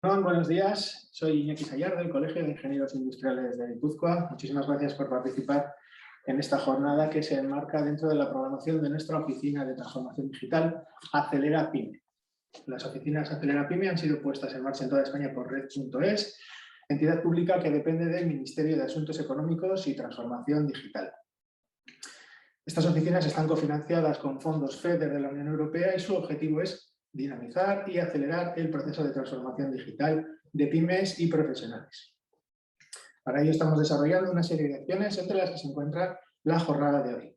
Buenos días, soy Iñaki Sayar del Colegio de Ingenieros Industriales de Guipúzcoa. Muchísimas gracias por participar en esta jornada que se enmarca dentro de la programación de nuestra oficina de transformación digital Acelera Pyme. Las oficinas Acelera Pyme han sido puestas en marcha en toda España por Red.es, entidad pública que depende del Ministerio de Asuntos Económicos y Transformación Digital. Estas oficinas están cofinanciadas con fondos FEDER de la Unión Europea y su objetivo es dinamizar y acelerar el proceso de transformación digital de pymes y profesionales. Para ello estamos desarrollando una serie de acciones entre las que se encuentra la jornada de hoy.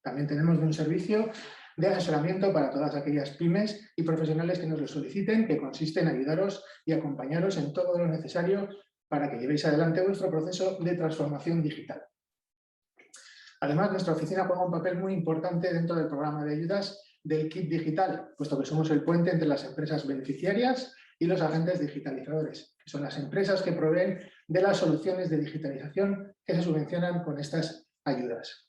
También tenemos un servicio de asesoramiento para todas aquellas pymes y profesionales que nos lo soliciten, que consiste en ayudaros y acompañaros en todo lo necesario para que llevéis adelante vuestro proceso de transformación digital. Además, nuestra oficina juega un papel muy importante dentro del programa de ayudas del kit digital, puesto que somos el puente entre las empresas beneficiarias y los agentes digitalizadores, que son las empresas que proveen de las soluciones de digitalización que se subvencionan con estas ayudas.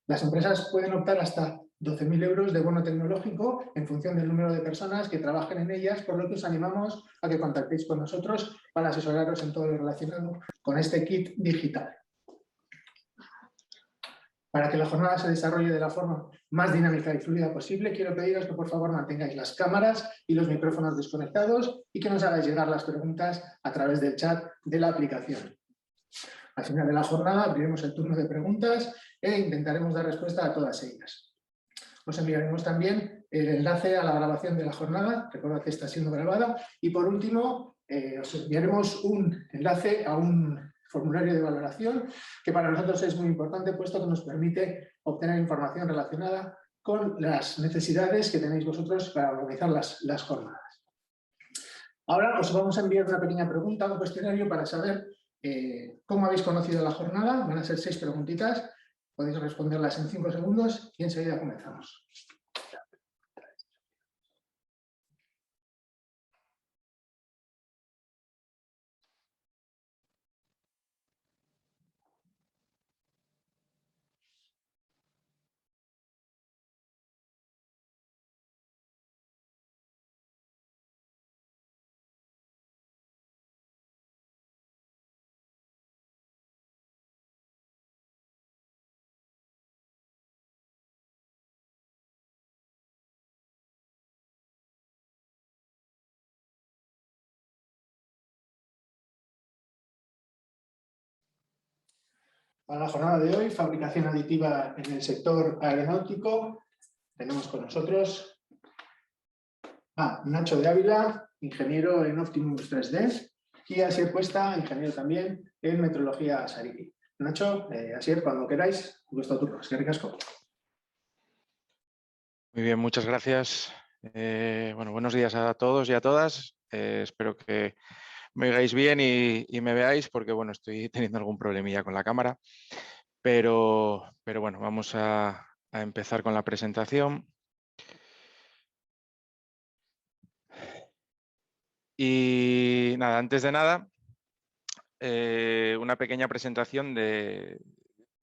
Las empresas pueden optar hasta 12.000 euros de bono tecnológico en función del número de personas que trabajen en ellas, por lo que os animamos a que contactéis con nosotros para asesoraros en todo lo relacionado con este kit digital. Para que la jornada se desarrolle de la forma más dinámica y fluida posible, quiero pediros que por favor mantengáis las cámaras y los micrófonos desconectados y que nos hagáis llegar las preguntas a través del chat de la aplicación. Al final de la jornada abriremos el turno de preguntas e intentaremos dar respuesta a todas ellas. Os enviaremos también el enlace a la grabación de la jornada, recordad que está siendo grabada, y por último os enviaremos un enlace a un formulario de valoración que para nosotros es muy importante, puesto que nos permite obtener información relacionada con las necesidades que tenéis vosotros para organizar las jornadas. Ahora os vamos a enviar una pequeña pregunta, un cuestionario para saber cómo habéis conocido la jornada. Van a ser 6 preguntitas, podéis responderlas en 5 segundos y enseguida comenzamos. Para la jornada de hoy, fabricación aditiva en el sector aeronáutico, tenemos con nosotros a Nacho de Ávila, ingeniero en Optimus 3D, y Asier Cuesta, ingeniero también en metrología Sariki. Nacho, Asier, cuando queráis, vuestro turno. Es que ricasco. Muy bien, muchas gracias. Bueno, buenos días a todos y a todas. Espero que me oigáis bien y me veáis, porque bueno, estoy teniendo algún problemilla con la cámara. Pero bueno, vamos a empezar con la presentación. Y nada, antes de nada, una pequeña presentación de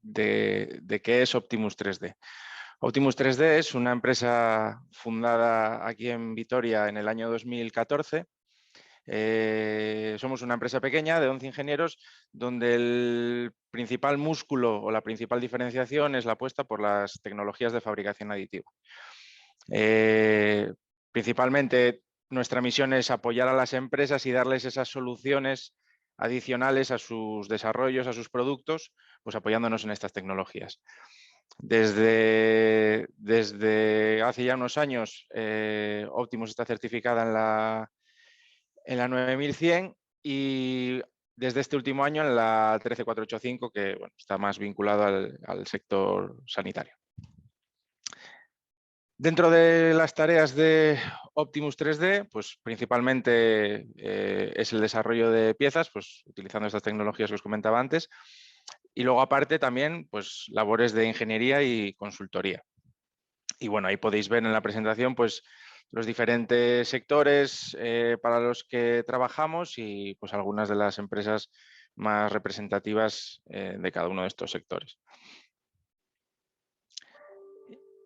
qué es Optimus 3D. Optimus 3D es una empresa fundada aquí en Vitoria en el año 2014. Somos una empresa pequeña de 11 ingenieros donde el principal músculo o la principal diferenciación es la apuesta por las tecnologías de fabricación aditiva. Principalmente nuestra misión es apoyar a las empresas y darles esas soluciones adicionales a sus desarrollos, a sus productos, pues apoyándonos en estas tecnologías. Desde hace ya unos años, Optimus está certificada en la 9100 y desde este último año en la 13485, que bueno, está más vinculado al sector sanitario. Dentro de las tareas de Optimus 3D, pues principalmente es el desarrollo de piezas, pues utilizando estas tecnologías que os comentaba antes, y luego aparte también pues labores de ingeniería y consultoría. Y bueno, ahí podéis ver en la presentación pues los diferentes sectores para los que trabajamos y pues algunas de las empresas más representativas de cada uno de estos sectores.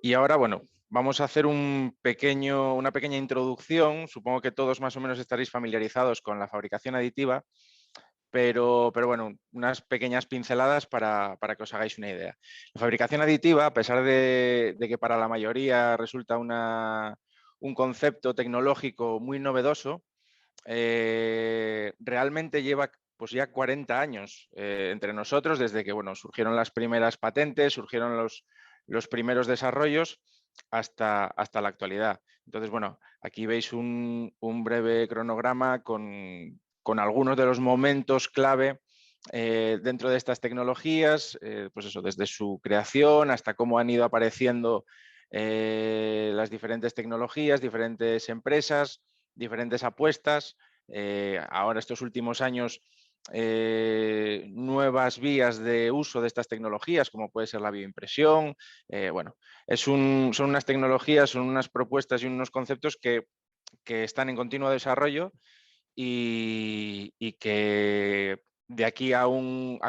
Y ahora, bueno, vamos a hacer una pequeña introducción. Supongo que todos más o menos estaréis familiarizados con la fabricación aditiva, pero bueno, unas pequeñas pinceladas para que os hagáis una idea. La fabricación aditiva, a pesar de que para la mayoría resulta un concepto tecnológico muy novedoso, realmente lleva pues ya 40 años entre nosotros, desde que surgieron las primeras patentes, surgieron los primeros desarrollos hasta la actualidad. Entonces, aquí veis un breve cronograma con algunos de los momentos clave dentro de estas tecnologías, pues eso, desde su creación hasta cómo han ido apareciendo las diferentes tecnologías, diferentes empresas, diferentes apuestas. Ahora, estos últimos años, nuevas vías de uso de estas tecnologías, como puede ser la bioimpresión. Son unas tecnologías, son unas propuestas y unos conceptos que están en continuo desarrollo y que de aquí a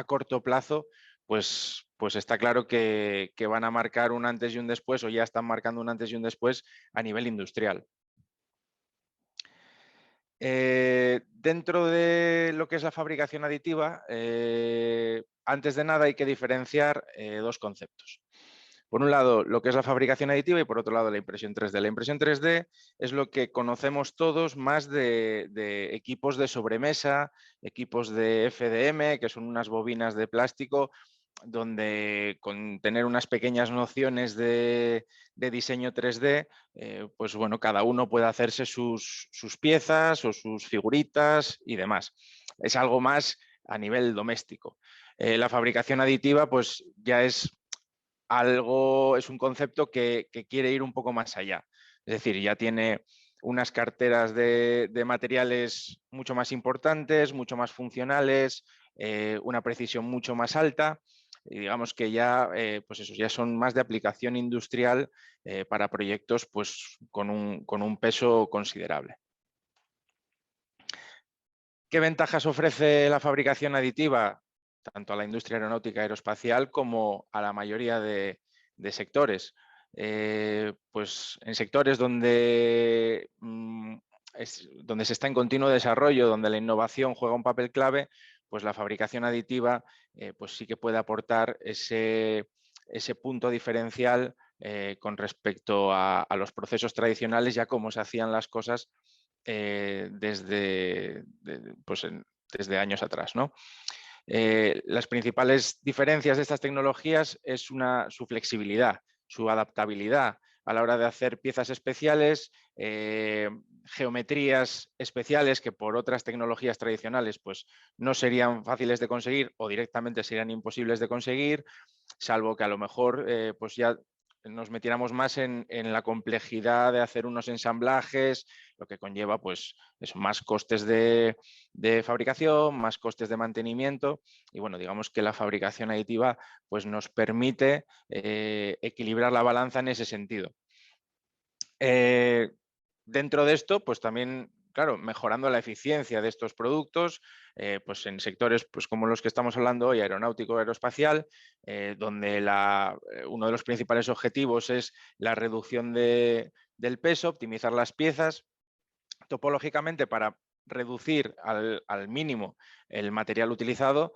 corto plazo, pues está claro que van a marcar un antes y un después, o ya están marcando un antes y un después a nivel industrial. Dentro de lo que es la fabricación aditiva, antes de nada hay que diferenciar dos conceptos. Por un lado, lo que es la fabricación aditiva y por otro lado, la impresión 3D. La impresión 3D es lo que conocemos todos más de equipos de sobremesa, equipos de FDM, que son unas bobinas de plástico donde con tener unas pequeñas nociones de diseño 3D, cada uno puede hacerse sus piezas o sus figuritas y demás. Es algo más a nivel doméstico. La fabricación aditiva pues ya es un concepto que quiere ir un poco más allá. Es decir, ya tiene unas carteras de materiales mucho más importantes, mucho más funcionales, una precisión mucho más alta. Y digamos que ya, ya son más de aplicación industrial para proyectos pues, con un peso considerable. ¿Qué ventajas ofrece la fabricación aditiva tanto a la industria aeronáutica aeroespacial como a la mayoría de sectores? Pues en sectores donde se está en continuo desarrollo, donde la innovación juega un papel clave, pues la fabricación aditiva pues sí que puede aportar ese punto diferencial con respecto a los procesos tradicionales, ya cómo se hacían las cosas desde años atrás, ¿no? Las principales diferencias de estas tecnologías es su flexibilidad, su adaptabilidad a la hora de hacer piezas especiales, geometrías especiales que por otras tecnologías tradicionales pues, no serían fáciles de conseguir o directamente serían imposibles de conseguir, salvo que a lo mejor pues ya nos metiéramos más en la complejidad de hacer unos ensamblajes, lo que conlleva pues, más costes de fabricación, más costes de mantenimiento y digamos que la fabricación aditiva pues, nos permite equilibrar la balanza en ese sentido. Dentro de esto, pues también, claro, mejorando la eficiencia de estos productos, pues en sectores pues, como los que estamos hablando hoy, aeronáutico, aeroespacial, donde uno de los principales objetivos es la reducción del peso, optimizar las piezas, topológicamente para reducir al mínimo el material utilizado,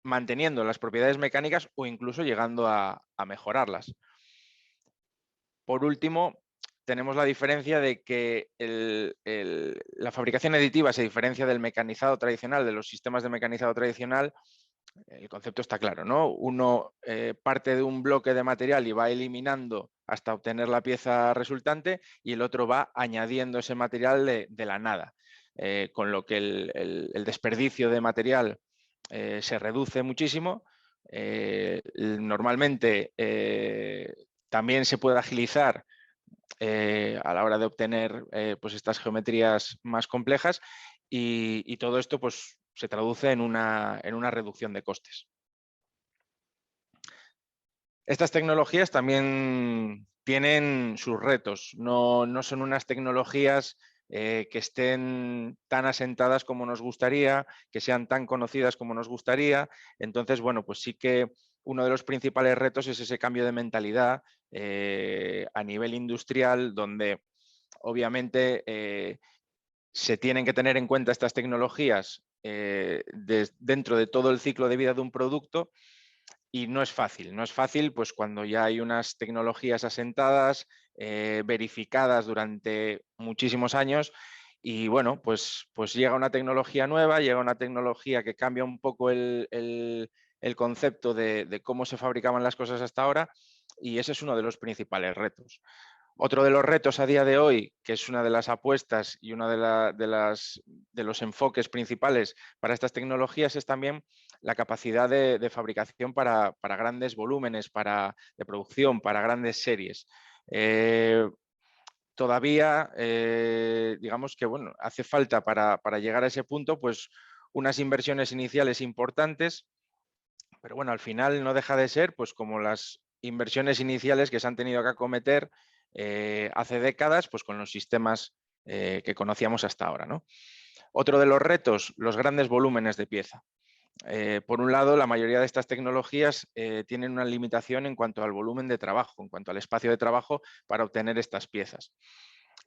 manteniendo las propiedades mecánicas o incluso llegando a mejorarlas. Por último, tenemos la diferencia de que la fabricación aditiva se diferencia del mecanizado tradicional, de los sistemas de mecanizado tradicional. El concepto está claro, ¿no? Uno parte de un bloque de material y va eliminando hasta obtener la pieza resultante y el otro va añadiendo ese material de la nada, con lo que el desperdicio de material se reduce muchísimo. Normalmente también se puede agilizar a la hora de obtener pues estas geometrías más complejas y todo esto pues, se traduce en una reducción de costes. Estas tecnologías también tienen sus retos, no son unas tecnologías que estén tan asentadas como nos gustaría, que sean tan conocidas como nos gustaría. Entonces, pues sí que uno de los principales retos es ese cambio de mentalidad a nivel industrial, donde obviamente se tienen que tener en cuenta estas tecnologías dentro de todo el ciclo de vida de un producto. Y no es fácil pues cuando ya hay unas tecnologías asentadas, verificadas durante muchísimos años y bueno, pues llega una tecnología nueva, llega una tecnología que cambia un poco el concepto de cómo se fabricaban las cosas hasta ahora y ese es uno de los principales retos. Otro de los retos a día de hoy, que es una de las apuestas y uno de los enfoques principales para estas tecnologías, es también la capacidad de fabricación para grandes volúmenes, de producción, para grandes series. Todavía, digamos que bueno, hace falta para llegar a ese punto, pues unas inversiones iniciales importantes, pero bueno, al final no deja de ser pues como las inversiones iniciales que se han tenido que acometer hace décadas pues con los sistemas que conocíamos hasta ahora, ¿no? Otro de los retos, los grandes volúmenes de pieza. Por un lado, la mayoría de estas tecnologías tienen una limitación en cuanto al volumen de trabajo, en cuanto al espacio de trabajo para obtener estas piezas.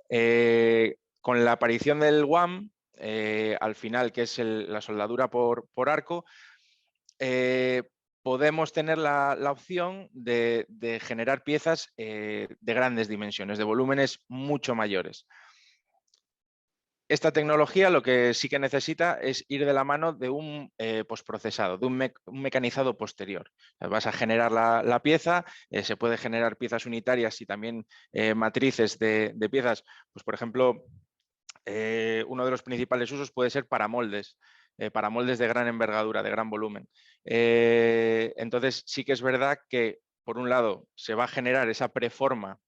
Con la aparición del WAM, al final, que es la soldadura por arco, podemos tener la opción de generar piezas de grandes dimensiones, de volúmenes mucho mayores. Esta tecnología lo que sí que necesita es ir de la mano de un postprocesado, de un mecanizado posterior. Vas a generar la pieza, se puede generar piezas unitarias y también matrices de piezas. Pues, por ejemplo, uno de los principales usos puede ser para moldes de gran envergadura, de gran volumen. Entonces, sí que es verdad que, por un lado, se va a generar esa preforma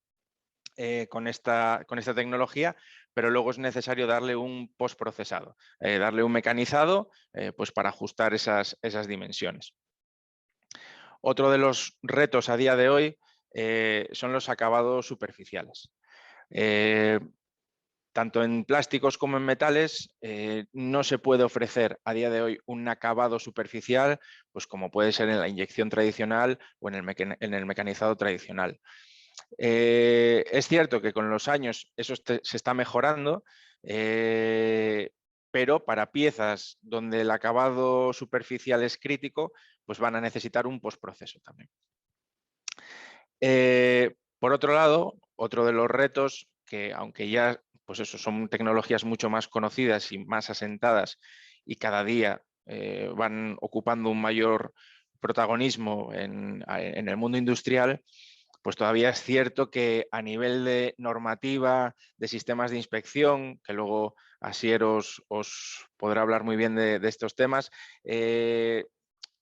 con esta tecnología, pero luego es necesario darle un postprocesado, darle un mecanizado pues para ajustar esas dimensiones. Otro de los retos a día de hoy son los acabados superficiales. Tanto en plásticos como en metales, no se puede ofrecer a día de hoy un acabado superficial, pues como puede ser en la inyección tradicional o en el mecanizado tradicional. Es cierto que con los años eso se está mejorando, pero para piezas donde el acabado superficial es crítico, pues van a necesitar un postproceso también. Por otro lado, otro de los retos que, aunque ya pues eso, son tecnologías mucho más conocidas y más asentadas y cada día van ocupando un mayor protagonismo en el mundo industrial, pues todavía es cierto que a nivel de normativa, de sistemas de inspección, que luego Asier os podrá hablar muy bien de estos temas,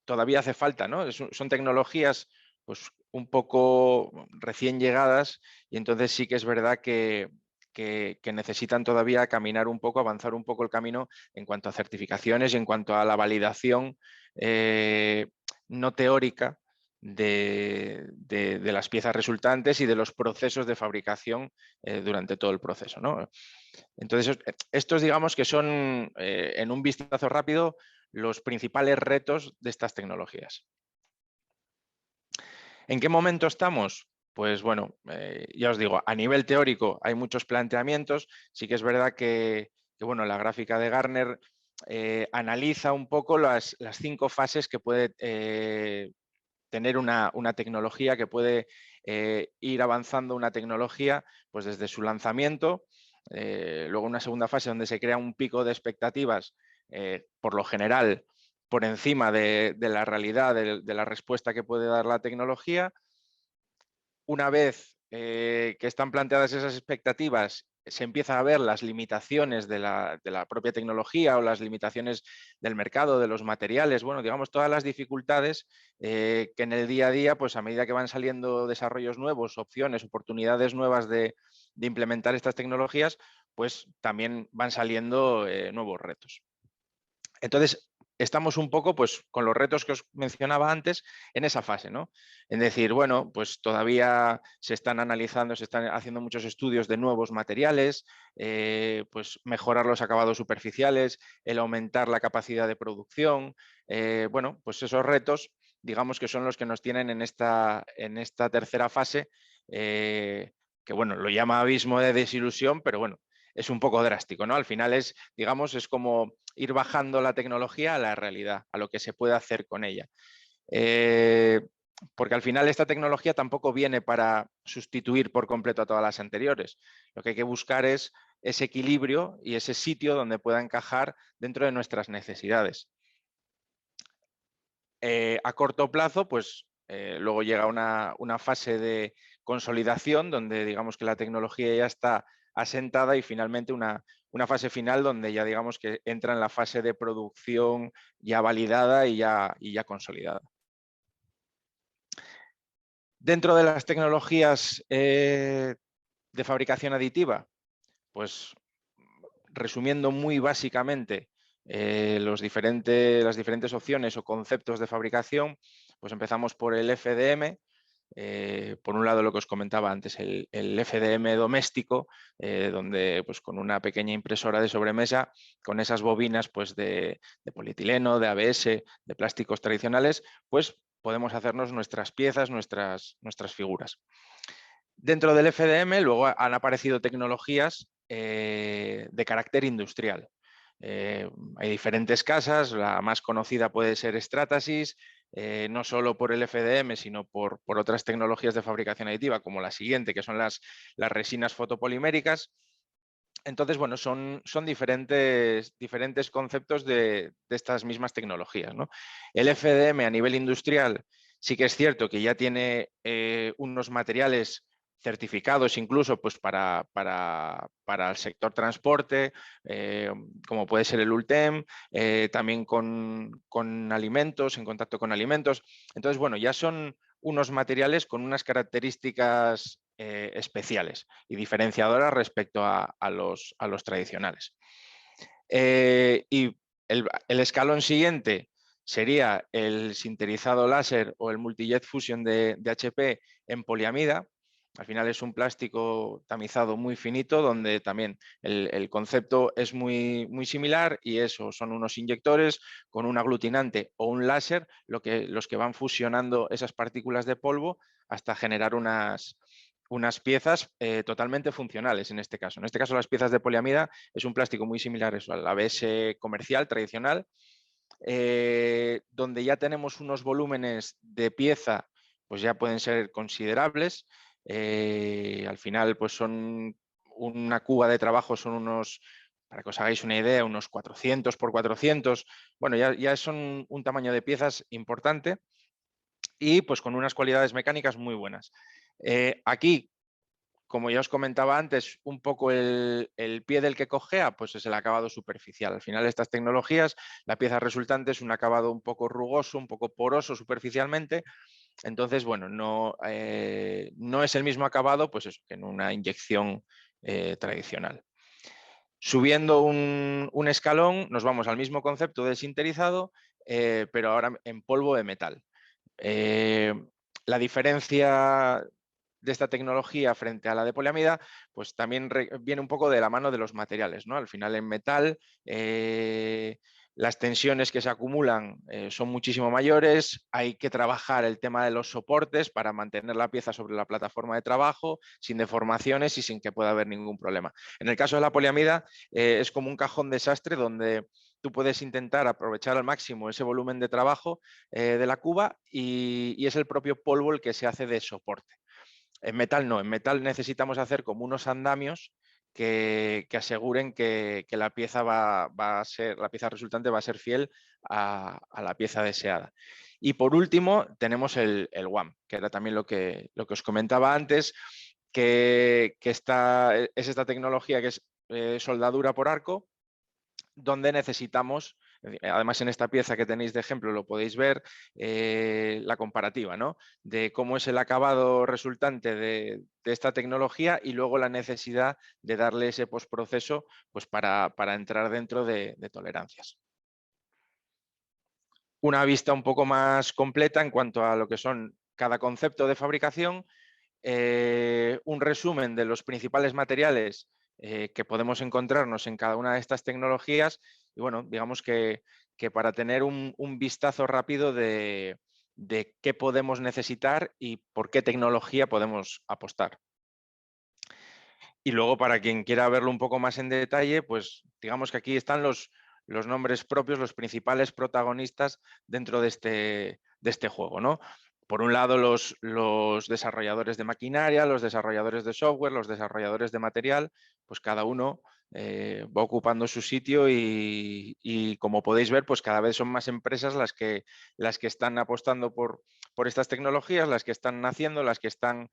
todavía hace falta, ¿no? Son tecnologías pues, un poco recién llegadas y entonces sí que es verdad que necesitan todavía caminar un poco, avanzar un poco el camino en cuanto a certificaciones y en cuanto a la validación no teórica de las piezas resultantes y de los procesos de fabricación durante todo el proceso, ¿no? Entonces, estos digamos que son, en un vistazo rápido, los principales retos de estas tecnologías. ¿En qué momento estamos? Pues bueno, ya os digo, a nivel teórico hay muchos planteamientos. Sí que es verdad que bueno, la gráfica de Gartner analiza un poco las 5 fases que puede tener una tecnología, que puede ir avanzando una tecnología pues desde su lanzamiento, luego una segunda fase donde se crea un pico de expectativas, por lo general por encima de la realidad, de la respuesta que puede dar la tecnología. Una vez que están planteadas esas expectativas, se empieza a ver las limitaciones de la propia tecnología o las limitaciones del mercado, de los materiales, bueno, digamos, todas las dificultades que en el día a día, pues a medida que van saliendo desarrollos nuevos, opciones, oportunidades nuevas de implementar estas tecnologías, pues también van saliendo nuevos retos. Entonces, estamos un poco pues, con los retos que os mencionaba antes en esa fase, ¿no? En decir, bueno, pues todavía se están analizando, se están haciendo muchos estudios de nuevos materiales, pues mejorar los acabados superficiales, el aumentar la capacidad de producción, bueno, pues esos retos digamos que son los que nos tienen en esta tercera fase, que bueno, lo llama abismo de desilusión, pero bueno, es un poco drástico, ¿no? Al final es, digamos, es como ir bajando la tecnología a la realidad, a lo que se puede hacer con ella. Porque al final esta tecnología tampoco viene para sustituir por completo a todas las anteriores. Lo que hay que buscar es ese equilibrio y ese sitio donde pueda encajar dentro de nuestras necesidades. A corto plazo, pues luego llega una fase de consolidación donde digamos que la tecnología ya está asentada y finalmente una fase final donde ya digamos que entra en la fase de producción ya validada y ya consolidada. Dentro de las tecnologías de fabricación aditiva, pues resumiendo muy básicamente las diferentes opciones o conceptos de fabricación, pues empezamos por el FDM. Por un lado, lo que os comentaba antes, el FDM doméstico, donde pues, con una pequeña impresora de sobremesa, con esas bobinas pues, de polietileno, de ABS, de plásticos tradicionales, pues podemos hacernos nuestras piezas, nuestras figuras. Dentro del FDM luego han aparecido tecnologías de carácter industrial. Hay diferentes casas, la más conocida puede ser Stratasys, no solo por el FDM, sino por otras tecnologías de fabricación aditiva, como la siguiente, que son las resinas fotopoliméricas. Entonces, bueno, son diferentes conceptos de estas mismas tecnologías, ¿no? El FDM a nivel industrial sí que es cierto que ya tiene unos materiales certificados incluso pues, para el sector transporte, como puede ser el ULTEM, también con alimentos, en contacto con alimentos. Entonces, bueno, ya son unos materiales con unas características especiales y diferenciadoras respecto a los tradicionales. Y el escalón siguiente sería el sinterizado láser o el multijet fusion de HP en poliamida. Al final es un plástico tamizado muy finito donde también el concepto es muy similar y eso son unos inyectores con un aglutinante o un láser los que van fusionando esas partículas de polvo hasta generar unas piezas totalmente funcionales en este caso. En este caso las piezas de poliamida es un plástico muy similar eso, al ABS comercial tradicional, donde ya tenemos unos volúmenes de pieza pues ya pueden ser considerables. Al final pues son una cuba de trabajo, son unos, para que os hagáis una idea, unos 400 por 400. Bueno, ya son un tamaño de piezas importante y pues con unas cualidades mecánicas muy buenas. Aquí, como ya os comentaba antes, un poco el pie del que cojea, pues es el acabado superficial. Al final estas tecnologías, la pieza resultante es un acabado un poco rugoso, un poco poroso superficialmente. Entonces, bueno, no es el mismo acabado pues eso, que en una inyección tradicional. Subiendo un escalón, nos vamos al mismo concepto de sinterizado, pero ahora en polvo de metal. La diferencia de esta tecnología frente a la de poliamida, pues también viene un poco de la mano de los materiales, ¿no? Al final en metal las tensiones que se acumulan son muchísimo mayores, hay que trabajar el tema de los soportes para mantener la pieza sobre la plataforma de trabajo sin deformaciones y sin que pueda haber ningún problema. En el caso de la poliamida es como un cajón desastre donde tú puedes intentar aprovechar al máximo ese volumen de trabajo de la cuba y es el propio polvo el que se hace de soporte. En metal no, en metal necesitamos hacer como unos andamios que aseguren que la pieza la pieza resultante va a ser fiel a la pieza deseada. Y por último tenemos el WAM, que era también lo que os comentaba antes, que es esta tecnología que es soldadura por arco, donde necesitamos, además en esta pieza que tenéis de ejemplo lo podéis ver, la comparativa, ¿no? De cómo es el acabado resultante de esta tecnología y luego la necesidad de darle ese postproceso pues para entrar dentro de tolerancias. Una vista un poco más completa en cuanto a lo que son cada concepto de fabricación, un resumen de los principales materiales que podemos encontrarnos en cada una de estas tecnologías y bueno, digamos que para tener un vistazo rápido de de qué podemos necesitar y por qué tecnología podemos apostar. Y luego, para quien quiera verlo un poco más en detalle, pues digamos que aquí están los nombres propios, los principales protagonistas dentro de este juego, ¿no? Por un lado, los desarrolladores de maquinaria, los desarrolladores de software, los desarrolladores de material, pues cada uno va ocupando su sitio y como podéis ver, pues cada vez son más empresas las que están apostando por estas tecnologías, las que están naciendo, las que están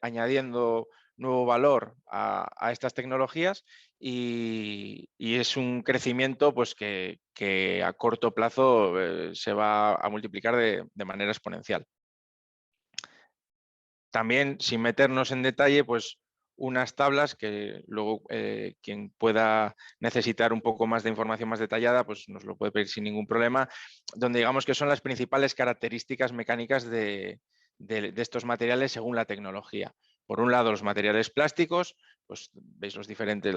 añadiendo nuevo valor a estas tecnologías y es un crecimiento pues, que a corto plazo se va a multiplicar de manera exponencial. También, sin meternos en detalle, pues unas tablas que luego quien pueda necesitar un poco más de información más detallada, pues nos lo puede pedir sin ningún problema, donde digamos que son las principales características mecánicas de estos materiales según la tecnología. Por un lado, los materiales plásticos, pues veis los diferentes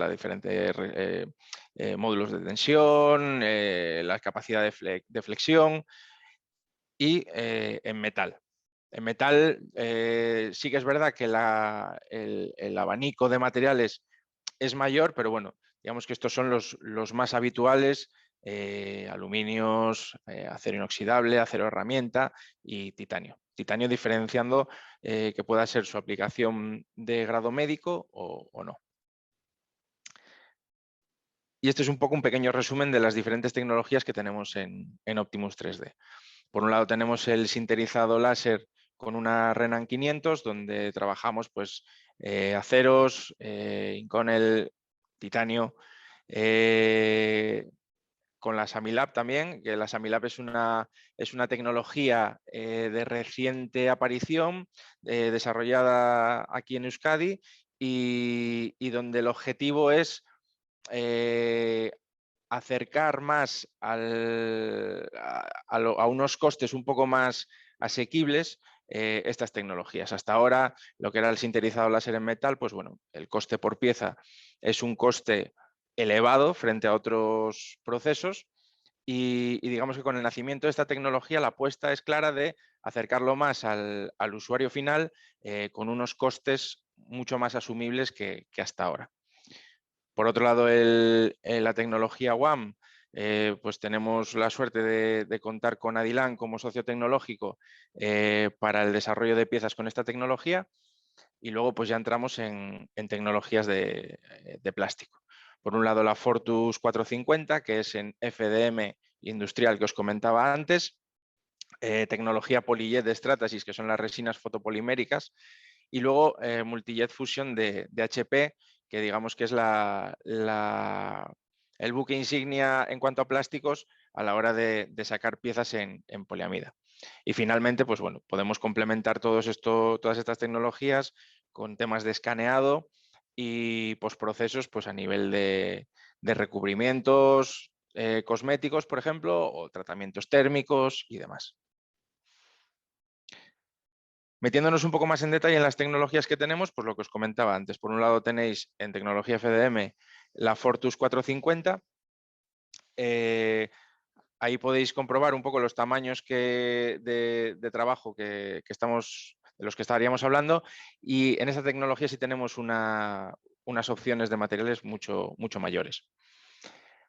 módulos de tensión, la capacidad de flexión y en metal. En metal sí que es verdad que el abanico de materiales es mayor, pero bueno, digamos que estos son los más habituales, aluminios, acero inoxidable, acero herramienta y titanio. Titanio diferenciando que pueda ser su aplicación de grado médico o no. Y este es un poco un pequeño resumen de las diferentes tecnologías que tenemos en Optimus 3D. Por un lado tenemos el sinterizado láser con una Renan 500, donde trabajamos pues, aceros, Inconel, titanio, con la Samilab también, que la Samilab es una tecnología de reciente aparición, desarrollada aquí en Euskadi y donde el objetivo es acercar más a unos costes un poco más asequibles estas tecnologías. Hasta ahora, lo que era el sinterizado láser en metal, pues bueno, el coste por pieza es un coste elevado frente a otros procesos y digamos que con el nacimiento de esta tecnología la apuesta es clara de acercarlo más al usuario final con unos costes mucho más asumibles que hasta ahora. Por otro lado, la tecnología WAM, pues tenemos la suerte de contar con Adilán como socio tecnológico para el desarrollo de piezas con esta tecnología y luego pues ya entramos en tecnologías de plástico. Por un lado, la Fortus 450, que es en FDM industrial que os comentaba antes, tecnología Polyjet de Stratasys, que son las resinas fotopoliméricas, y luego Multijet Fusion de HP, que digamos que es el buque insignia en cuanto a plásticos a la hora de sacar piezas en poliamida. Y finalmente, pues bueno, podemos complementar todas estas tecnologías con temas de escaneado y postprocesos pues a nivel de recubrimientos cosméticos, por ejemplo, o tratamientos térmicos y demás. Metiéndonos un poco más en detalle en las tecnologías que tenemos, pues lo que os comentaba antes. Por un lado tenéis en tecnología FDM la Fortus 450. Ahí podéis comprobar un poco los tamaños de trabajo de los que estaríamos hablando. Y en esta tecnología sí tenemos unas opciones de materiales mucho mayores.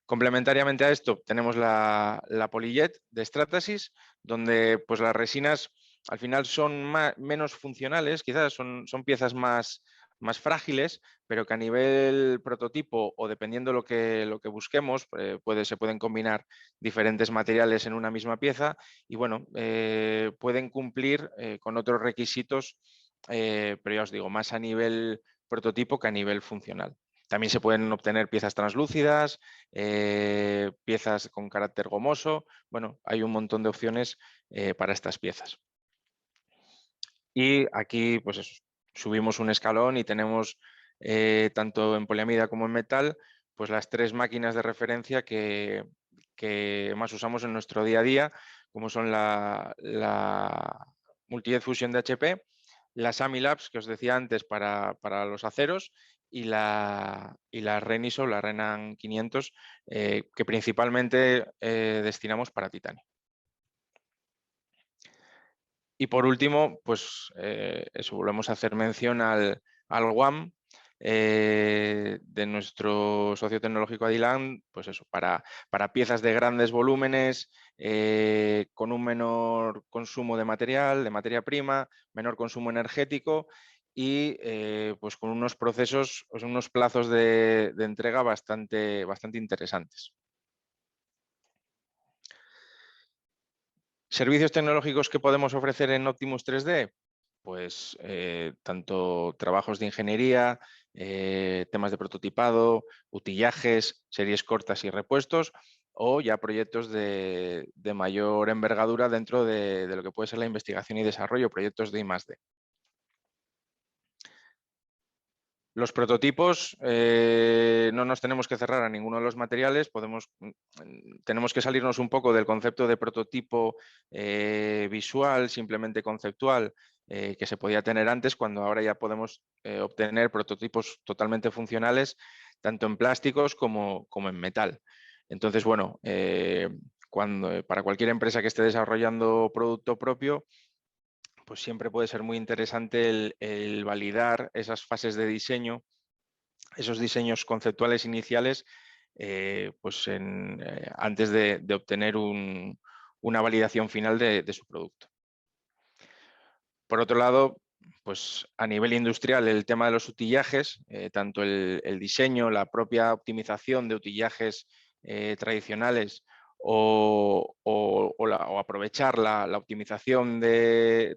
Complementariamente a esto tenemos la Polyjet de Stratasys, donde pues, las resinas al final son menos funcionales, quizás son piezas más frágiles, pero que a nivel prototipo o dependiendo lo que busquemos, se pueden combinar diferentes materiales en una misma pieza y bueno, pueden cumplir con otros requisitos, pero ya os digo, más a nivel prototipo que a nivel funcional. También se pueden obtener piezas translúcidas, piezas con carácter gomoso. Bueno, hay un montón de opciones para estas piezas. Y aquí, pues eso, subimos un escalón y tenemos tanto en poliamida como en metal, pues las tres máquinas de referencia que más usamos en nuestro día a día, como son la Multijet Fusion de HP, la Samilabs que os decía antes para los aceros y la Reniso, la Renan 500, que principalmente destinamos para titanio. Y por último, pues eso, volvemos a hacer mención al WAM de nuestro socio tecnológico Adilan, pues eso, para piezas de grandes volúmenes, con un menor consumo de material, de materia prima, menor consumo energético y pues con unos procesos, pues unos plazos de entrega bastante interesantes. ¿Servicios tecnológicos que podemos ofrecer en Optimus 3D? Pues tanto trabajos de ingeniería, temas de prototipado, utillajes, series cortas y repuestos, o ya proyectos de mayor envergadura dentro de lo que puede ser la investigación y desarrollo, proyectos de I+D. Los prototipos no nos tenemos que cerrar a ninguno de los materiales, tenemos que salirnos un poco del concepto de prototipo visual, simplemente conceptual, que se podía tener antes, cuando ahora ya podemos obtener prototipos totalmente funcionales, tanto en plásticos como en metal. Entonces, bueno, para cualquier empresa que esté desarrollando producto propio, pues siempre puede ser muy interesante el validar esas fases de diseño, esos diseños conceptuales iniciales, pues antes de obtener una validación final de su producto. Por otro lado, pues a nivel industrial, el tema de los utillajes, tanto el diseño, la propia optimización de utillajes tradicionales o aprovechar la optimización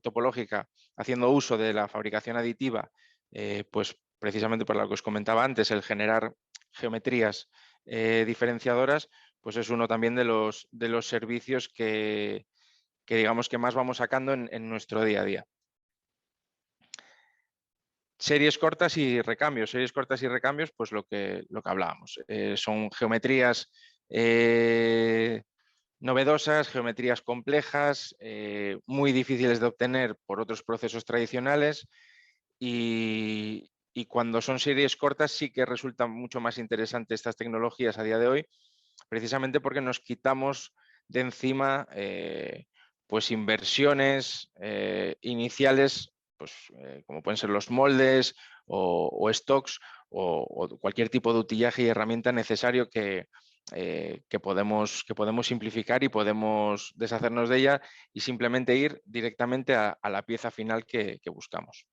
topológica haciendo uso de la fabricación aditiva, pues precisamente por lo que os comentaba antes, el generar geometrías diferenciadoras, pues es uno también de los servicios que digamos que más vamos sacando en nuestro día a día. Series cortas y recambios. Series cortas y recambios, pues lo que hablábamos. Son geometrías novedosas, geometrías complejas, muy difíciles de obtener por otros procesos tradicionales y cuando son series cortas sí que resultan mucho más interesantes estas tecnologías a día de hoy, precisamente porque nos quitamos de encima pues inversiones iniciales, pues, como pueden ser los moldes o stocks o cualquier tipo de utillaje y herramienta necesario que podemos simplificar y podemos deshacernos de ella y simplemente ir directamente a la pieza final que buscamos.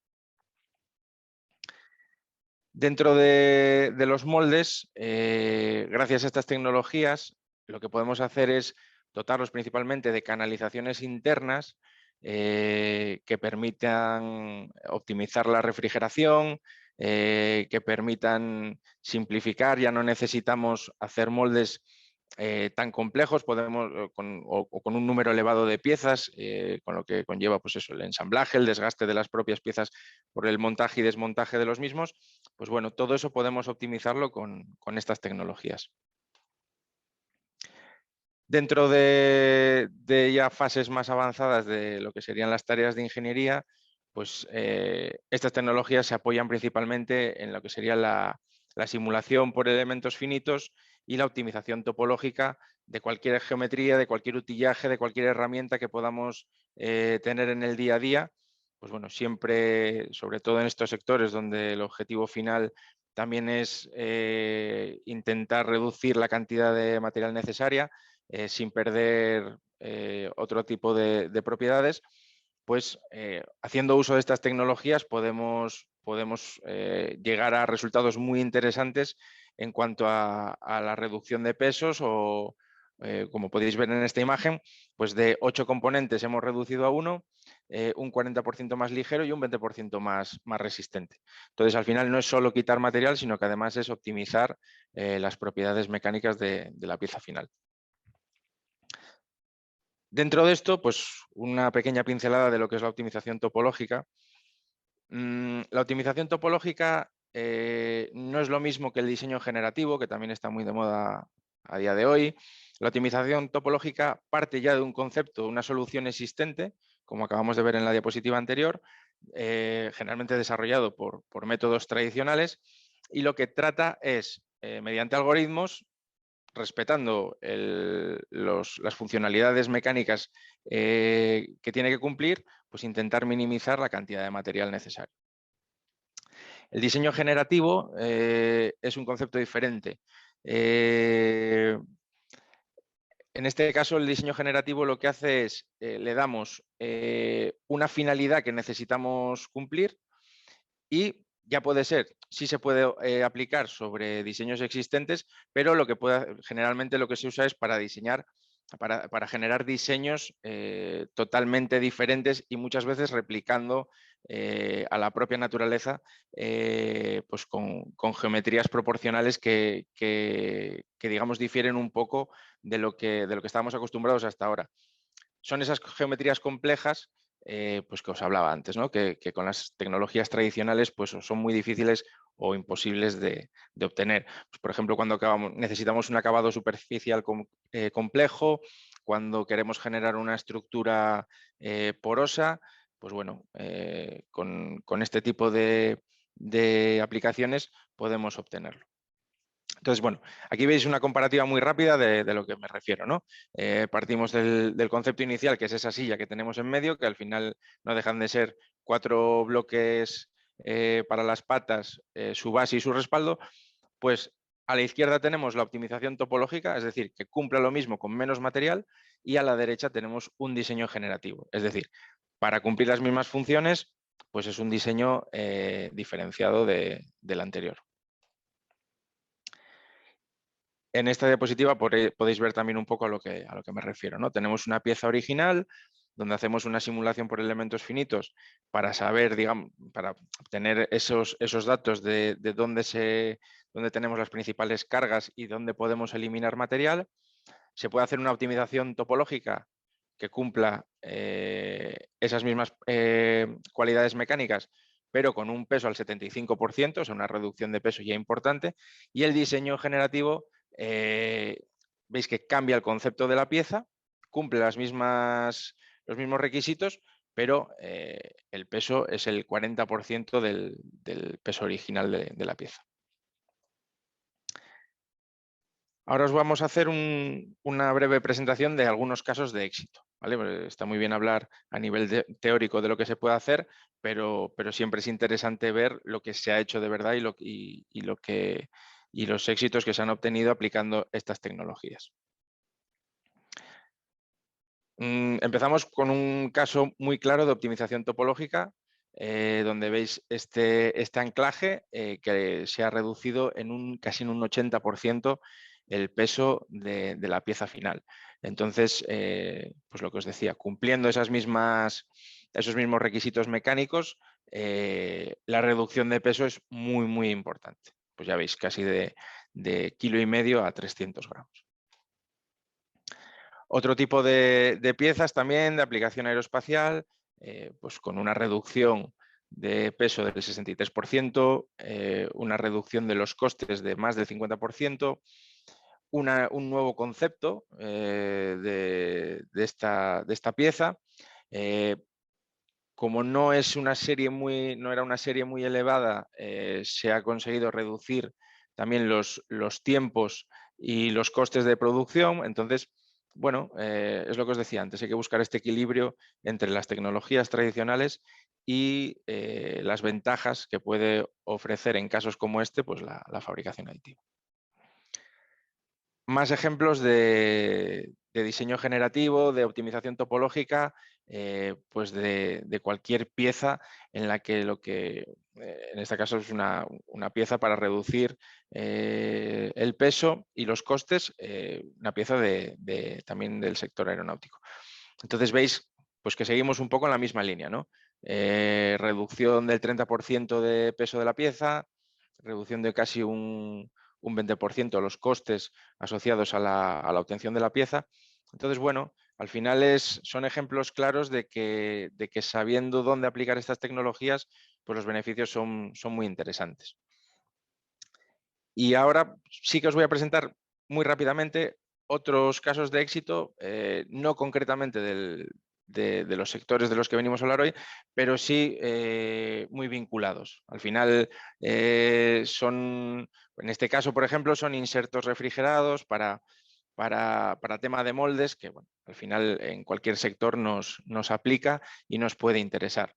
Dentro de los moldes, gracias a estas tecnologías, lo que podemos hacer es dotarlos principalmente de canalizaciones internas que permitan optimizar la refrigeración, que permitan simplificar. Ya no necesitamos hacer moldes tan complejos, podemos con un número elevado de piezas, con lo que conlleva pues eso, el ensamblaje, el desgaste de las propias piezas por el montaje y desmontaje de los mismos. Pues bueno, todo eso podemos optimizarlo con estas tecnologías. Dentro de ya fases más avanzadas de lo que serían las tareas de ingeniería, pues estas tecnologías se apoyan principalmente en lo que sería la simulación por elementos finitos y la optimización topológica de cualquier geometría, de cualquier utillaje, de cualquier herramienta que podamos tener en el día a día. Pues bueno, siempre, sobre todo en estos sectores donde el objetivo final también es intentar reducir la cantidad de material necesaria, sin perder otro tipo de propiedades, pues haciendo uso de estas tecnologías podemos llegar a resultados muy interesantes en cuanto a la reducción de pesos o, como podéis ver en esta imagen, pues de 8 componentes hemos reducido a 1, un 40% más ligero y un 20% más resistente. Entonces, al final no es solo quitar material, sino que además es optimizar las propiedades mecánicas de la pieza final. Dentro de esto, pues una pequeña pincelada de lo que es la optimización topológica. La optimización topológica no es lo mismo que el diseño generativo, que también está muy de moda a día de hoy. La optimización topológica parte ya de un concepto, una solución existente, como acabamos de ver en la diapositiva anterior, generalmente desarrollado por métodos tradicionales, y lo que trata es, mediante algoritmos, respetando las funcionalidades mecánicas que tiene que cumplir, pues intentar minimizar la cantidad de material necesario. El diseño generativo es un concepto diferente. En este caso, el diseño generativo lo que hace es, le damos una finalidad que necesitamos cumplir y ya puede ser, sí se puede aplicar sobre diseños existentes, pero generalmente lo que se usa es para diseñar, para generar diseños totalmente diferentes y muchas veces replicando a la propia naturaleza, pues con geometrías proporcionales que digamos difieren un poco de lo que estábamos acostumbrados hasta ahora. Son esas geometrías complejas pues que os hablaba antes, ¿no? que con las tecnologías tradicionales pues, son muy difíciles o imposibles de obtener. Pues, por ejemplo, cuando necesitamos un acabado superficial complejo, cuando queremos generar una estructura porosa, pues bueno, con este tipo de aplicaciones podemos obtenerlo. Entonces, bueno, aquí veis una comparativa muy rápida de lo que me refiero, ¿no? Partimos del concepto inicial, que es esa silla que tenemos en medio, que al final no dejan de ser 4 bloques para las patas, su base y su respaldo. Pues a la izquierda tenemos la optimización topológica, es decir, que cumpla lo mismo con menos material, y a la derecha tenemos un diseño generativo, es decir, para cumplir las mismas funciones, pues es un diseño diferenciado del anterior. En esta diapositiva podéis ver también un poco a lo que me refiero, ¿no? Tenemos una pieza original donde hacemos una simulación por elementos finitos para saber, digamos, para obtener esos datos de dónde tenemos las principales cargas y dónde podemos eliminar material. Se puede hacer una optimización topológica que cumpla esas mismas cualidades mecánicas, pero con un peso al 75%, o sea, una reducción de peso ya importante, y el diseño generativo, veis que cambia el concepto de la pieza, cumple los mismos requisitos, pero el peso es el 40% del peso original de la pieza. Ahora os vamos a hacer una breve presentación de algunos casos de éxito, ¿vale? Porque está muy bien hablar a nivel teórico de lo que se puede hacer, pero siempre es interesante ver lo que se ha hecho de verdad y los éxitos que se han obtenido aplicando estas tecnologías. Empezamos con un caso muy claro de optimización topológica, donde veis este anclaje que se ha reducido casi en un 80% el peso de la pieza final. Entonces, pues lo que os decía, cumpliendo esos mismos requisitos mecánicos, la reducción de peso es muy, muy importante. Pues ya veis, casi de 1,5 kg a 300 gramos. Otro tipo de piezas también de aplicación aeroespacial, pues con una reducción de peso del 63%, una reducción de los costes de más del 50%, un nuevo concepto de esta pieza. Como no era una serie muy elevada, se ha conseguido reducir también los tiempos y los costes de producción. Entonces, bueno, es lo que os decía antes, hay que buscar este equilibrio entre las tecnologías tradicionales y las ventajas que puede ofrecer en casos como este, pues la fabricación aditiva. Más ejemplos de diseño generativo, de optimización topológica, pues de cualquier pieza en la que en este caso es una pieza para reducir el peso y los costes, una pieza también del sector aeronáutico. Entonces veis pues que seguimos un poco en la misma línea, ¿no? Reducción del 30% de peso de la pieza, reducción de casi un 20% de los costes asociados a la obtención de la pieza. Entonces, bueno, al final son ejemplos claros de que sabiendo dónde aplicar estas tecnologías, pues los beneficios son muy interesantes. Y ahora sí que os voy a presentar muy rápidamente otros casos de éxito, no concretamente de los sectores de los que venimos a hablar hoy, pero sí muy vinculados. Al final en este caso, por ejemplo, son insertos refrigerados para tema de moldes, que bueno, al final en cualquier sector nos aplica y nos puede interesar.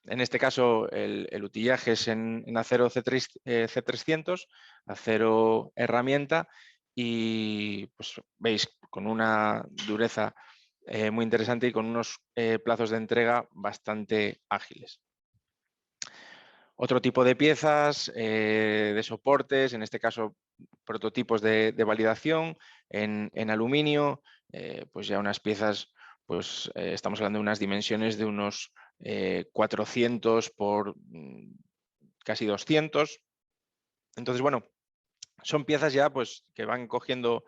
En este caso, el utillaje es en acero C300, acero herramienta, y pues veis con una dureza muy interesante y con unos plazos de entrega bastante ágiles. Otro tipo de piezas, de soportes, en este caso prototipos de validación en aluminio, pues ya unas piezas, pues estamos hablando de unas dimensiones de unos 400 por casi 200. Entonces, bueno, son piezas ya pues que van cogiendo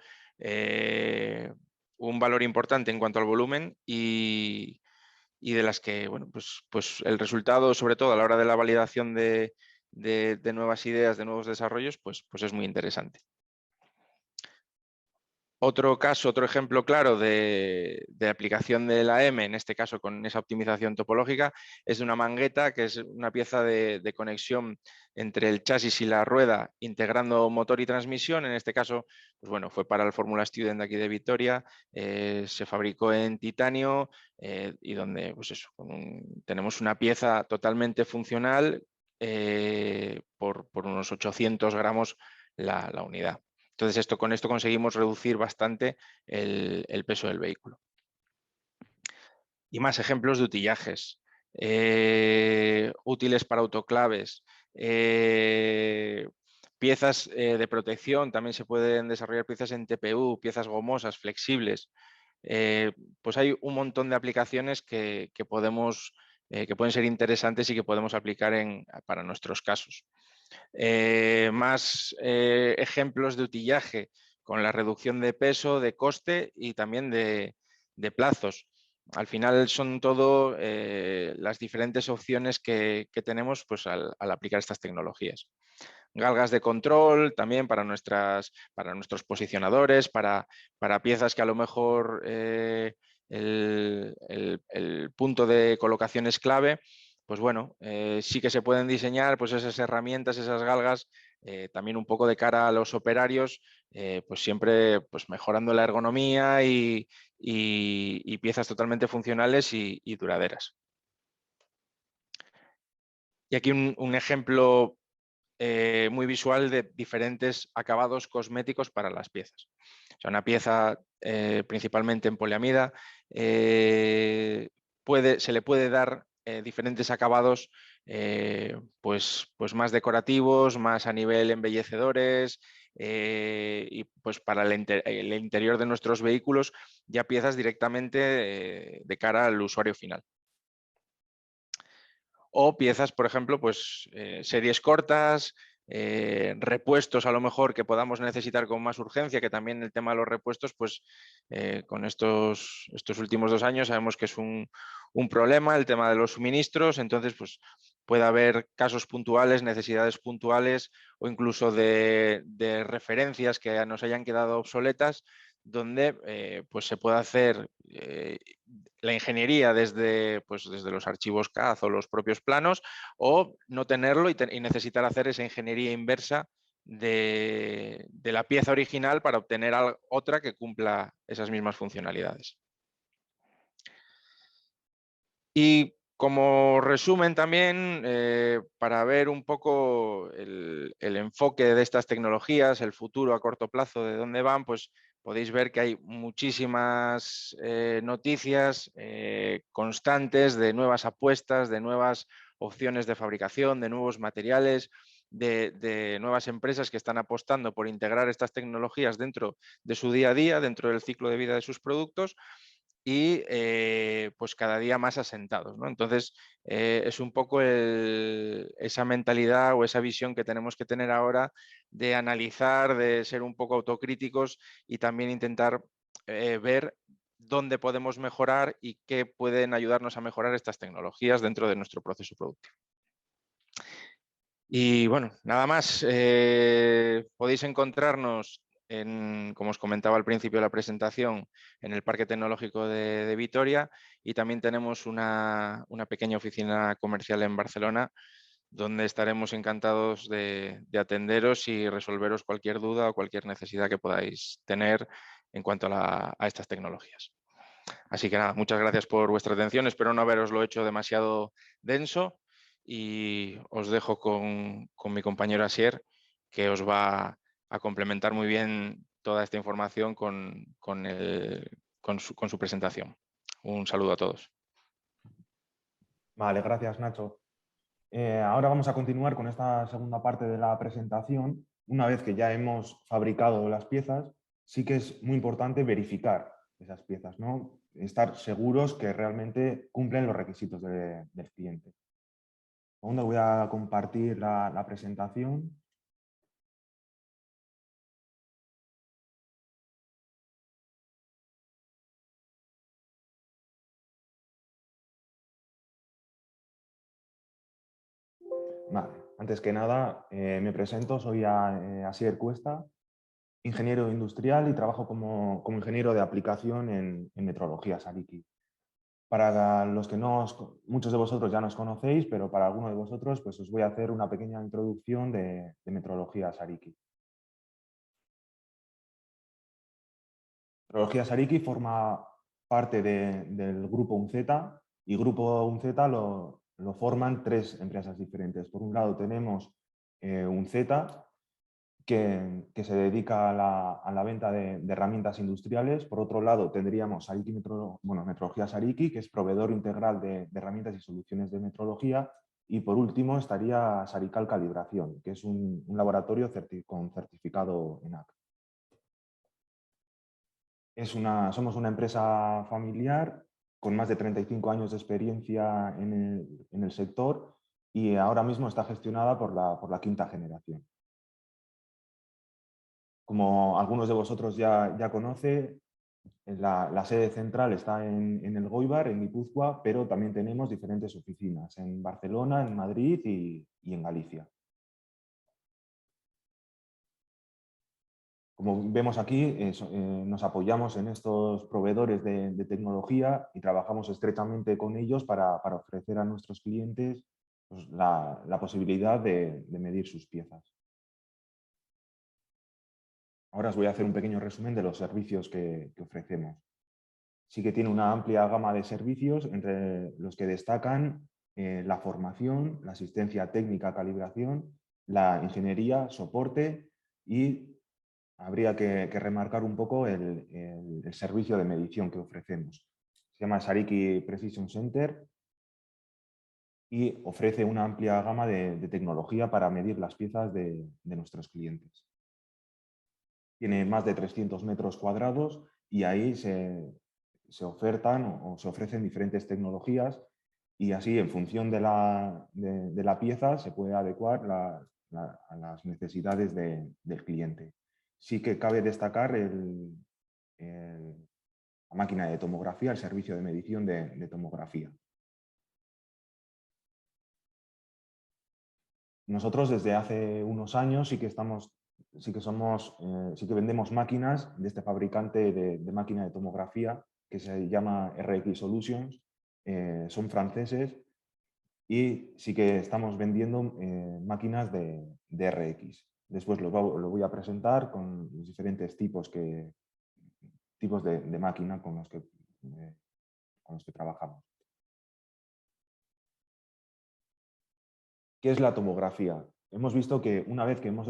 un valor importante en cuanto al volumen y de las que, bueno, pues el resultado, sobre todo a la hora de la validación de nuevas ideas, de nuevos desarrollos, pues es muy interesante. Otro caso, otro ejemplo claro de aplicación de la M, en este caso con esa optimización topológica, es de una mangueta, que es una pieza de conexión entre el chasis y la rueda, integrando motor y transmisión. En este caso, pues bueno, fue para el Fórmula Student de aquí de Vitoria, se fabricó en titanio y donde pues eso, tenemos una pieza totalmente funcional por unos 800 gramos la unidad. Entonces, con esto conseguimos reducir bastante el peso del vehículo. Y más ejemplos de utillajes. Útiles para autoclaves. Piezas de protección, también se pueden desarrollar piezas en TPU, piezas gomosas, flexibles. Pues hay un montón de aplicaciones que pueden ser interesantes y que podemos aplicar para nuestros casos. Más ejemplos de utillaje con la reducción de peso, de coste y también de plazos. Al final son todo las diferentes opciones que tenemos pues, al aplicar estas tecnologías. Galgas de control también para nuestros posicionadores, para piezas que a lo mejor el punto de colocación es clave. Pues bueno, sí que se pueden diseñar pues esas herramientas, esas galgas, también un poco de cara a los operarios, pues siempre pues mejorando la ergonomía y piezas totalmente funcionales y duraderas. Y aquí un ejemplo muy visual de diferentes acabados cosméticos para las piezas. O sea, una pieza principalmente en poliamida se le puede dar diferentes acabados pues más decorativos, más a nivel embellecedores y pues para el interior de nuestros vehículos ya piezas directamente de cara al usuario final. O piezas, por ejemplo, pues series cortas, repuestos a lo mejor que podamos necesitar con más urgencia, que también el tema de los repuestos, pues con estos últimos 2 años sabemos que es un problema el tema de los suministros, entonces pues puede haber casos puntuales, necesidades puntuales o incluso de referencias que nos hayan quedado obsoletas, donde pues se puede hacer la ingeniería desde los archivos CAD o los propios planos, o no tenerlo y necesitar hacer esa ingeniería inversa de la pieza original para obtener otra que cumpla esas mismas funcionalidades. Y como resumen también, para ver un poco el enfoque de estas tecnologías, el futuro a corto plazo, de dónde van, pues podéis ver que hay muchísimas noticias constantes de nuevas apuestas, de nuevas opciones de fabricación, de nuevos materiales, de nuevas empresas que están apostando por integrar estas tecnologías dentro de su día a día, dentro del ciclo de vida de sus productos, y pues cada día más asentados, ¿no? Entonces, es un poco esa mentalidad o esa visión que tenemos que tener ahora de analizar, de ser un poco autocríticos y también intentar ver dónde podemos mejorar y qué pueden ayudarnos a mejorar estas tecnologías dentro de nuestro proceso productivo. Y bueno, nada más. Podéis encontrarnos como os comentaba al principio de la presentación, en el Parque Tecnológico de Vitoria, y también tenemos una pequeña oficina comercial en Barcelona, donde estaremos encantados de atenderos y resolveros cualquier duda o cualquier necesidad que podáis tener en cuanto a estas tecnologías. Así que nada, muchas gracias por vuestra atención. Espero no haberoslo hecho demasiado denso y os dejo con mi compañero Asier, que os va a complementar muy bien toda esta información con su presentación. Un saludo a todos. Vale, gracias, Nacho. Ahora vamos a continuar con esta segunda parte de la presentación. Una vez que ya hemos fabricado las piezas, sí que es muy importante verificar esas piezas, ¿no? Estar seguros que realmente cumplen los requisitos del cliente. Segundo, voy a compartir la presentación. Vale. Antes que nada, me presento, soy Asier Cuesta, ingeniero industrial y trabajo como ingeniero de aplicación en metrología Sariki. Para los que muchos de vosotros ya nos conocéis, pero para algunos de vosotros pues os voy a hacer una pequeña introducción de metrología Sariki. Metrología Sariki forma parte del grupo UNCETA, y grupo UNCETA lo forman 3 empresas diferentes. Por un lado tenemos UNCETA, que se dedica a la venta de herramientas industriales. Por otro lado, tendríamos Sariki Metrología Sariki, que es proveedor integral de herramientas y soluciones de metrología. Y por último estaría Sarical Calibración, que es un laboratorio con certificado ENAC. Somos una empresa familiar con más de 35 años de experiencia en el sector, y ahora mismo está gestionada por la 5ª generación. Como algunos de vosotros ya conocen, la sede central está en el Goibar, en Guipúzcoa, pero también tenemos diferentes oficinas en Barcelona, en Madrid y en Galicia. Como vemos aquí, nos apoyamos en estos proveedores de tecnología y trabajamos estrechamente con ellos para ofrecer a nuestros clientes pues, la posibilidad de medir sus piezas. Ahora os voy a hacer un pequeño resumen de los servicios que ofrecemos. Sí que tiene una amplia gama de servicios, entre los que destacan la formación, la asistencia técnica, calibración, la ingeniería, soporte, y habría que remarcar un poco el servicio de medición que ofrecemos. Se llama Sariki Precision Center y ofrece una amplia gama de tecnología para medir las piezas de nuestros clientes. Tiene más de 300 metros cuadrados y ahí se ofertan o se ofrecen diferentes tecnologías, y así en función de la pieza se puede adecuar a las necesidades del cliente. Sí que cabe destacar la máquina de tomografía, el servicio de medición de tomografía. Nosotros desde hace unos años sí que vendemos máquinas de este fabricante de máquina de tomografía, que se llama RX Solutions. Son franceses y sí que estamos vendiendo máquinas de RX. Después lo voy a presentar con los diferentes tipos de máquina con los que trabajamos. ¿Qué es la tomografía? Hemos visto que una vez que hemos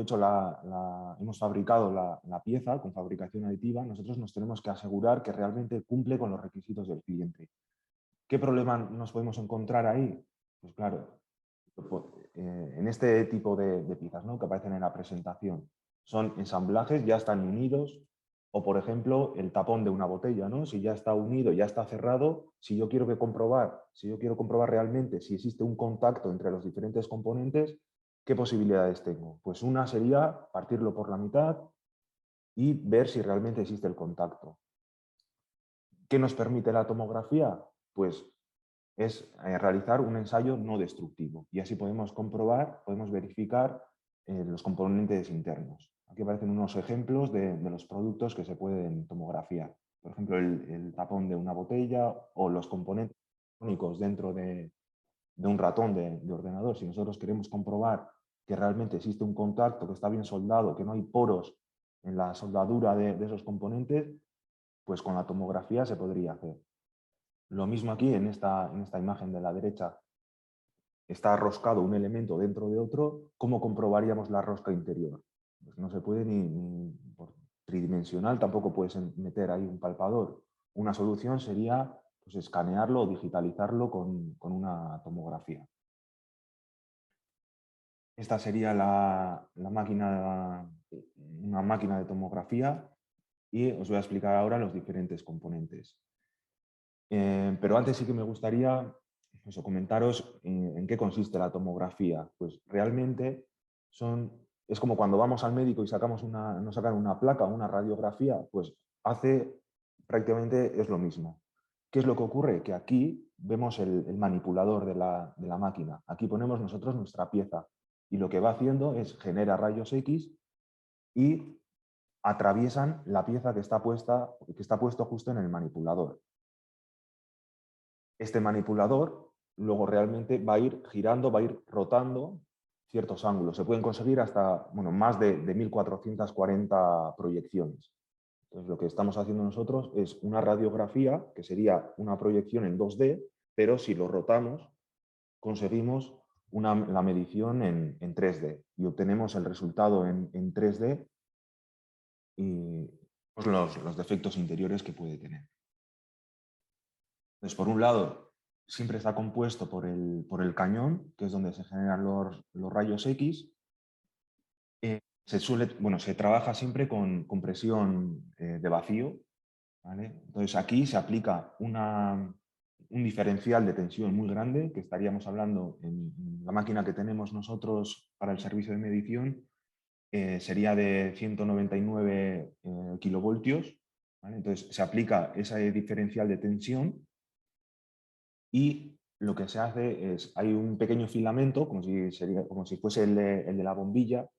fabricado la pieza con fabricación aditiva, nosotros nos tenemos que asegurar que realmente cumple con los requisitos del cliente. ¿Qué problema nos podemos encontrar ahí? Pues claro, en este tipo de piezas, ¿no?, que aparecen en la presentación, son ensamblajes, ya están unidos, o por ejemplo el tapón de una botella, ¿no? Si ya está unido, ya está cerrado, si yo quiero comprobar realmente si existe un contacto entre los diferentes componentes, ¿qué posibilidades tengo? Pues una sería partirlo por la mitad y ver si realmente existe el contacto. ¿Qué nos permite la tomografía? Pues es realizar un ensayo no destructivo, y así podemos verificar los componentes internos. Aquí aparecen unos ejemplos de los productos que se pueden tomografiar. Por ejemplo, el tapón de una botella o los componentes electrónicos dentro de un ratón de ordenador. Si nosotros queremos comprobar que realmente existe un contacto, que está bien soldado, que no hay poros en la soldadura de esos componentes, pues con la tomografía se podría hacer. Lo mismo aquí en esta imagen de la derecha. Está roscado un elemento dentro de otro, ¿cómo comprobaríamos la rosca interior? Pues no se puede ni por tridimensional, tampoco puedes meter ahí un palpador. Una solución sería pues, escanearlo o digitalizarlo con una tomografía. Esta sería una máquina de tomografía y os voy a explicar ahora los diferentes componentes. Pero antes sí que me gustaría comentaros en qué consiste la tomografía. Pues realmente es como cuando vamos al médico y nos sacan una placa o una radiografía, pues prácticamente es lo mismo. ¿Qué es lo que ocurre? Que aquí vemos el manipulador de la máquina. Aquí ponemos nosotros nuestra pieza y lo que va haciendo es genera rayos X y atraviesan la pieza que está puesto justo en el manipulador. Este manipulador luego realmente va a ir girando, va a ir rotando ciertos ángulos. Se pueden conseguir hasta más de 1440 proyecciones. Entonces, lo que estamos haciendo nosotros es una radiografía, que sería una proyección en 2D, pero si lo rotamos, conseguimos la medición en 3D y obtenemos el resultado en 3D y pues, los defectos interiores que puede tener. Entonces, por un lado, siempre está compuesto por el cañón, que es donde se generan los rayos X. Se trabaja siempre con presión de vacío, ¿vale? Entonces, aquí se aplica un diferencial de tensión muy grande, que estaríamos hablando en la máquina que tenemos nosotros para el servicio de medición, sería de 199 kilovoltios, ¿vale? Entonces, se aplica ese diferencial de tensión y lo que se hace es, hay un pequeño filamento, como si fuese el de la bombilla,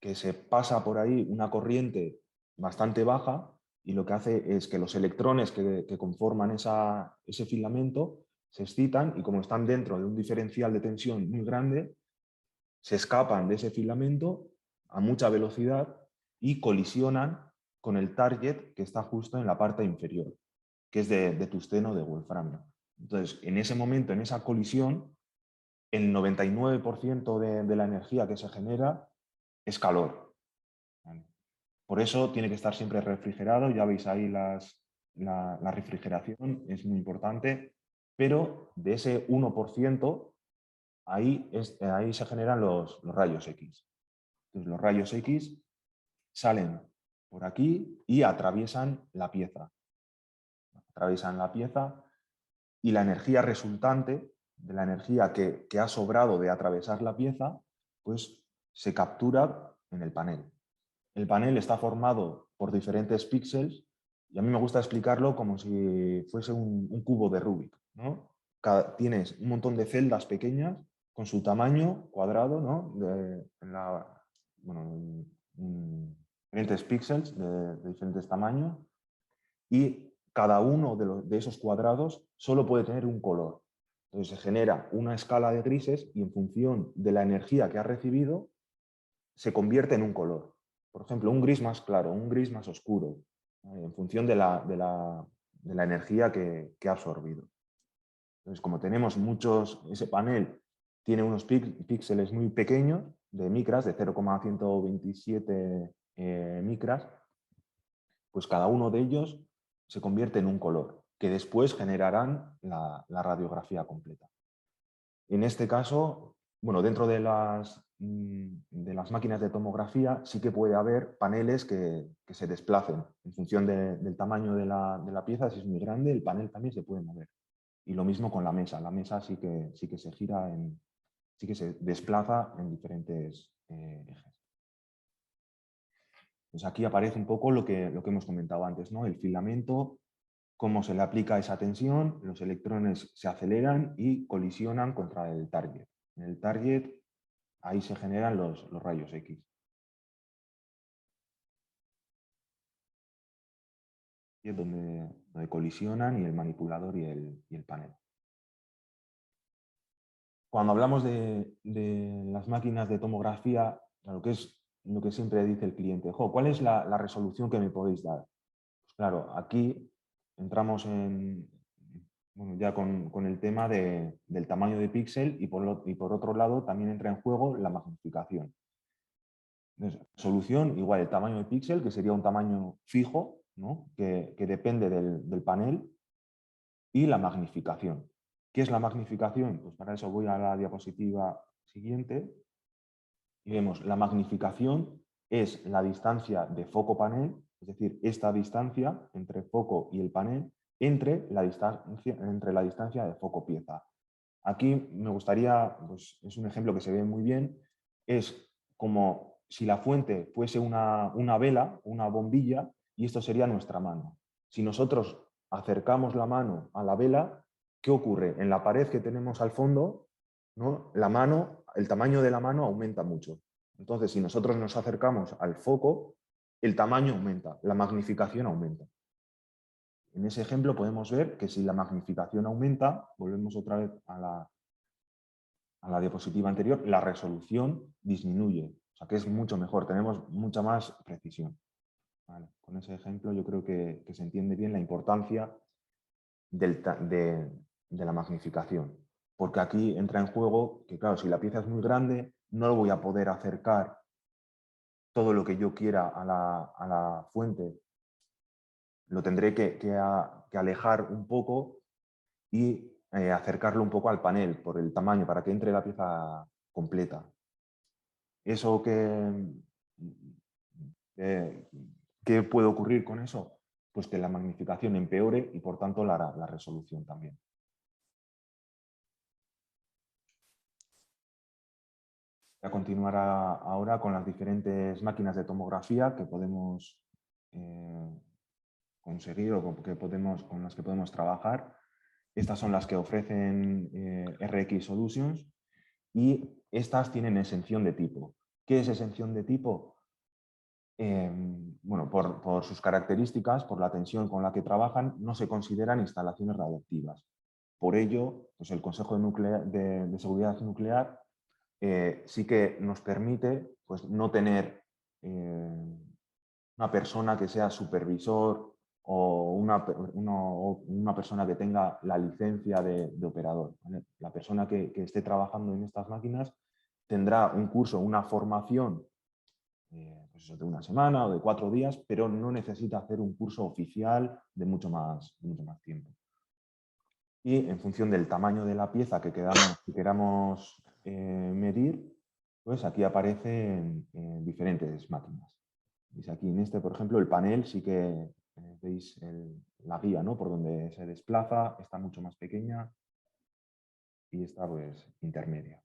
que se pasa por ahí una corriente bastante baja y lo que hace es que los electrones que conforman ese filamento se excitan y como están dentro de un diferencial de tensión muy grande, se escapan de ese filamento a mucha velocidad y colisionan con el target que está justo en la parte inferior, que es de tungsteno de wolframio. Entonces, en ese momento, en esa colisión, el 99% de la energía que se genera es calor. ¿Vale? Por eso tiene que estar siempre refrigerado. Ya veis ahí la refrigeración, es muy importante. Pero de ese 1%, ahí se generan los rayos X. Entonces, los rayos X salen por aquí y atraviesan la pieza. Atraviesan la pieza y la energía resultante, de la energía que ha sobrado de atravesar la pieza, pues se captura en el panel. El panel está formado por diferentes píxeles y a mí me gusta explicarlo como si fuese un cubo de Rubik, ¿no? Tienes un montón de celdas pequeñas con su tamaño cuadrado, ¿no? Diferentes píxeles de diferentes tamaños y cada uno de esos cuadrados solo puede tener un color. Entonces se genera una escala de grises y en función de la energía que ha recibido se convierte en un color. Por ejemplo, un gris más claro, un gris más oscuro, en función de la energía que ha absorbido. Entonces, como tenemos ese panel tiene unos píxeles muy pequeños, de micras, de 0,127 micras, pues cada uno de ellos se convierte en un color, que después generarán la radiografía completa. En este caso, dentro de las máquinas de tomografía sí que puede haber paneles que se desplacen en función del tamaño de la pieza. Si es muy grande, el panel también se puede mover. Y lo mismo con la mesa. La mesa sí que se gira, sí que se desplaza en diferentes ejes. Pues aquí aparece un poco lo que hemos comentado antes, ¿no? El filamento, cómo se le aplica esa tensión, los electrones se aceleran y colisionan contra el target. En el target ahí se generan los rayos X. Y es donde colisionan y el manipulador y el panel. Cuando hablamos de las máquinas de tomografía, claro, que es lo que siempre dice el cliente, ¿cuál es la resolución que me podéis dar? Pues claro, aquí entramos ya con el tema del tamaño de píxel y por otro lado también entra en juego la magnificación. Entonces, resolución igual el tamaño de píxel, que sería un tamaño fijo, ¿no? que depende del panel, y la magnificación. ¿Qué es la magnificación? Pues para eso voy a la diapositiva siguiente y vemos la magnificación es la distancia de foco-panel, es decir, esta distancia entre foco y el panel entre la distancia de foco-pieza. Aquí me gustaría, pues es un ejemplo que se ve muy bien, es como si la fuente fuese una vela, una bombilla, y esto sería nuestra mano. Si nosotros acercamos la mano a la vela, ¿qué ocurre? En la pared que tenemos al fondo, ¿no? La mano, el tamaño de la mano aumenta mucho. Entonces, si nosotros nos acercamos al foco, el tamaño aumenta, la magnificación aumenta. En ese ejemplo podemos ver que si la magnificación aumenta, volvemos otra vez a la diapositiva anterior, la resolución disminuye. O sea que es mucho mejor, tenemos mucha más precisión. Vale, con ese ejemplo yo creo que se entiende bien la importancia de la magnificación. Porque aquí entra en juego que, claro, si la pieza es muy grande, no lo voy a poder acercar todo lo que yo quiera a la fuente. Lo tendré que alejar un poco y acercarlo un poco al panel por el tamaño, para que entre la pieza completa. ¿Eso qué puede ocurrir con eso? Pues que la magnificación empeore y por tanto la resolución también. Voy a continuar ahora con las diferentes máquinas de tomografía que podemos conseguir o con las que podemos trabajar. Estas son las que ofrecen RX Solutions y estas tienen exención de tipo. ¿Qué es exención de tipo? Bueno, por sus características, por la tensión con la que trabajan, no se consideran instalaciones radiactivas. Por ello, pues el Consejo de Seguridad Nuclear sí que nos permite pues, no tener una persona que sea supervisor o una persona que tenga la licencia de operador, ¿vale? La persona que esté trabajando en estas máquinas tendrá un curso, una formación pues eso, de una semana o de 4 días, pero no necesita hacer un curso oficial de mucho más tiempo. Y en función del tamaño de la pieza que queramos medir, pues aquí aparecen diferentes máquinas. ¿Veis? Aquí en este, por ejemplo, el panel sí que veis la guía, ¿no? Por donde se desplaza, está mucho más pequeña y está pues intermedia.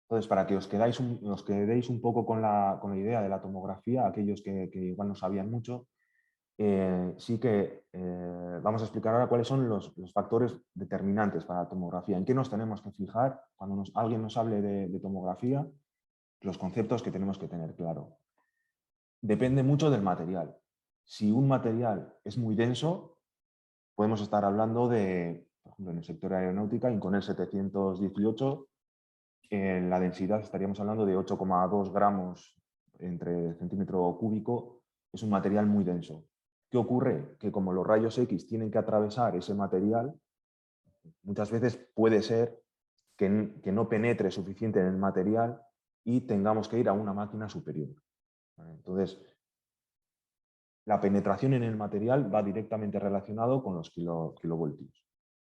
Entonces, para que os quedéis un poco con la idea de la tomografía, aquellos que igual no sabían mucho, sí que vamos a explicar ahora cuáles son los factores determinantes para la tomografía. ¿En qué nos tenemos que fijar cuando alguien nos hable de tomografía? Los conceptos que tenemos que tener claro. Depende mucho del material. Si un material es muy denso, podemos estar hablando de, por ejemplo, en el sector aeronáutica, Inconel 718, en la densidad estaríamos hablando de 8,2 gramos entre centímetro cúbico. Es un material muy denso. ¿Qué ocurre? Que como los rayos X tienen que atravesar ese material, muchas veces puede ser que no penetre suficiente en el material y tengamos que ir a una máquina superior. Entonces, la penetración en el material va directamente relacionado con los kilovoltios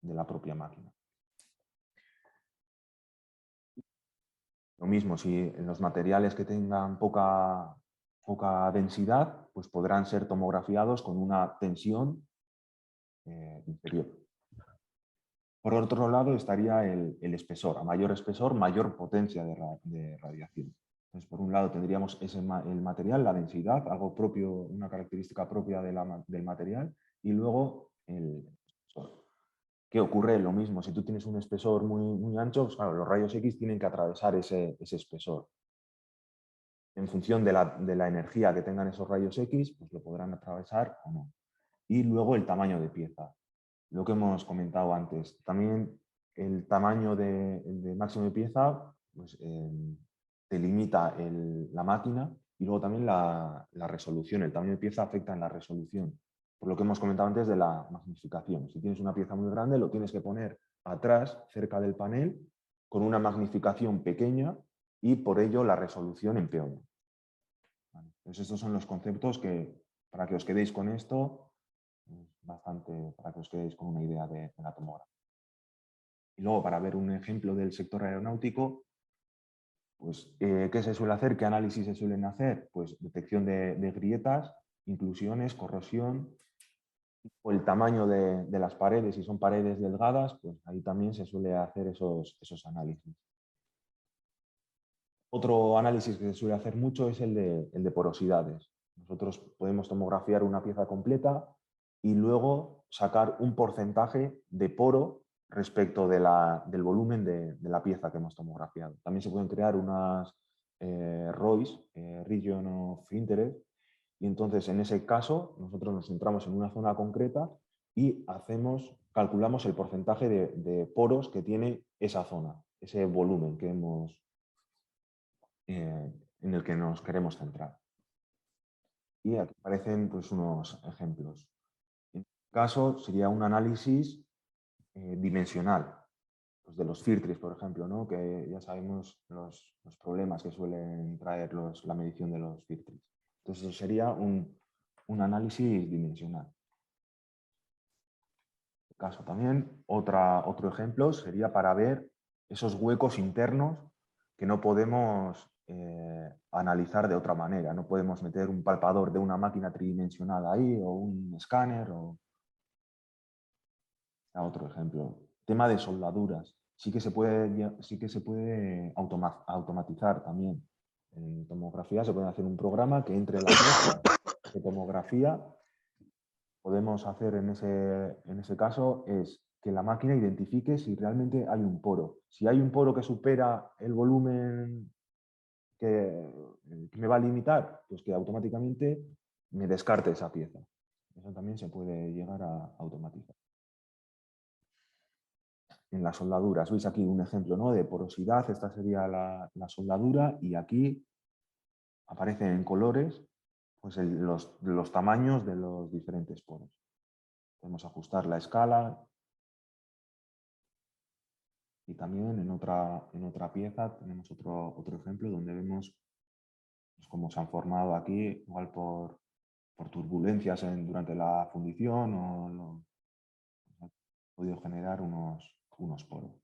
de la propia máquina. Lo mismo, si en los materiales que tengan poca densidad, pues podrán ser tomografiados con una tensión inferior. Por otro lado estaría el espesor. A mayor espesor, mayor potencia de radiación. Entonces, por un lado tendríamos el material, la densidad, algo propio, una característica propia del material, y luego el espesor. ¿Qué ocurre? Lo mismo, si tú tienes un espesor muy ancho, pues, claro, los rayos X tienen que atravesar ese espesor. En función de la energía que tengan esos rayos X, pues lo podrán atravesar o no. Y luego el tamaño de pieza. Lo que hemos comentado antes. También el tamaño de máximo de pieza pues, te limita la máquina y luego también la resolución. El tamaño de pieza afecta en la resolución. Por lo que hemos comentado antes de la magnificación. Si tienes una pieza muy grande, lo tienes que poner atrás, cerca del panel, con una magnificación pequeña y por ello la resolución empeora. Vale. Entonces estos son los conceptos que, para que os quedéis con esto, bastante para que os quedéis con una idea de la tomografía. Y luego, para ver un ejemplo del sector aeronáutico, pues, ¿qué se suele hacer? ¿Qué análisis se suelen hacer? Pues detección de grietas, inclusiones, corrosión, o el tamaño de las paredes. Si son paredes delgadas, pues ahí también se suele hacer esos análisis. Otro análisis que se suele hacer mucho es el de porosidades. Nosotros podemos tomografiar una pieza completa y luego sacar un porcentaje de poro respecto del volumen de la pieza que hemos tomografiado. También se pueden crear unas ROIs, Region of Interest, y entonces en ese caso nosotros nos centramos en una zona concreta y calculamos el porcentaje de poros que tiene esa zona, ese volumen que en el que nos queremos centrar. Y aquí aparecen pues, unos ejemplos. En este caso sería un análisis dimensional, pues de los FIRTRIS, por ejemplo, ¿no? Que ya sabemos los problemas que suelen traer la medición de los FIRTRIS. Entonces eso sería un análisis dimensional. En este caso también, otro ejemplo sería para ver esos huecos internos que no podemos analizar de otra manera. No podemos meter un palpador de una máquina tridimensional ahí o un escáner. Otro ejemplo. Tema de soldaduras. Sí que se puede automatizar también. En tomografía se puede hacer un programa que entre la pieza de tomografía. Podemos hacer en ese caso es que la máquina identifique si realmente hay un poro. Si hay un poro que supera el volumen que me va a limitar, pues que automáticamente me descarte esa pieza. Eso también se puede llegar a automatizar. En las soldaduras, veis aquí un ejemplo, ¿no? De porosidad, esta sería la soldadura y aquí aparecen en colores pues los tamaños de los diferentes poros. Podemos ajustar la escala. Y también en otra pieza tenemos otro ejemplo donde vemos pues, cómo se han formado aquí, igual por turbulencias durante la fundición o han podido generar unos poros.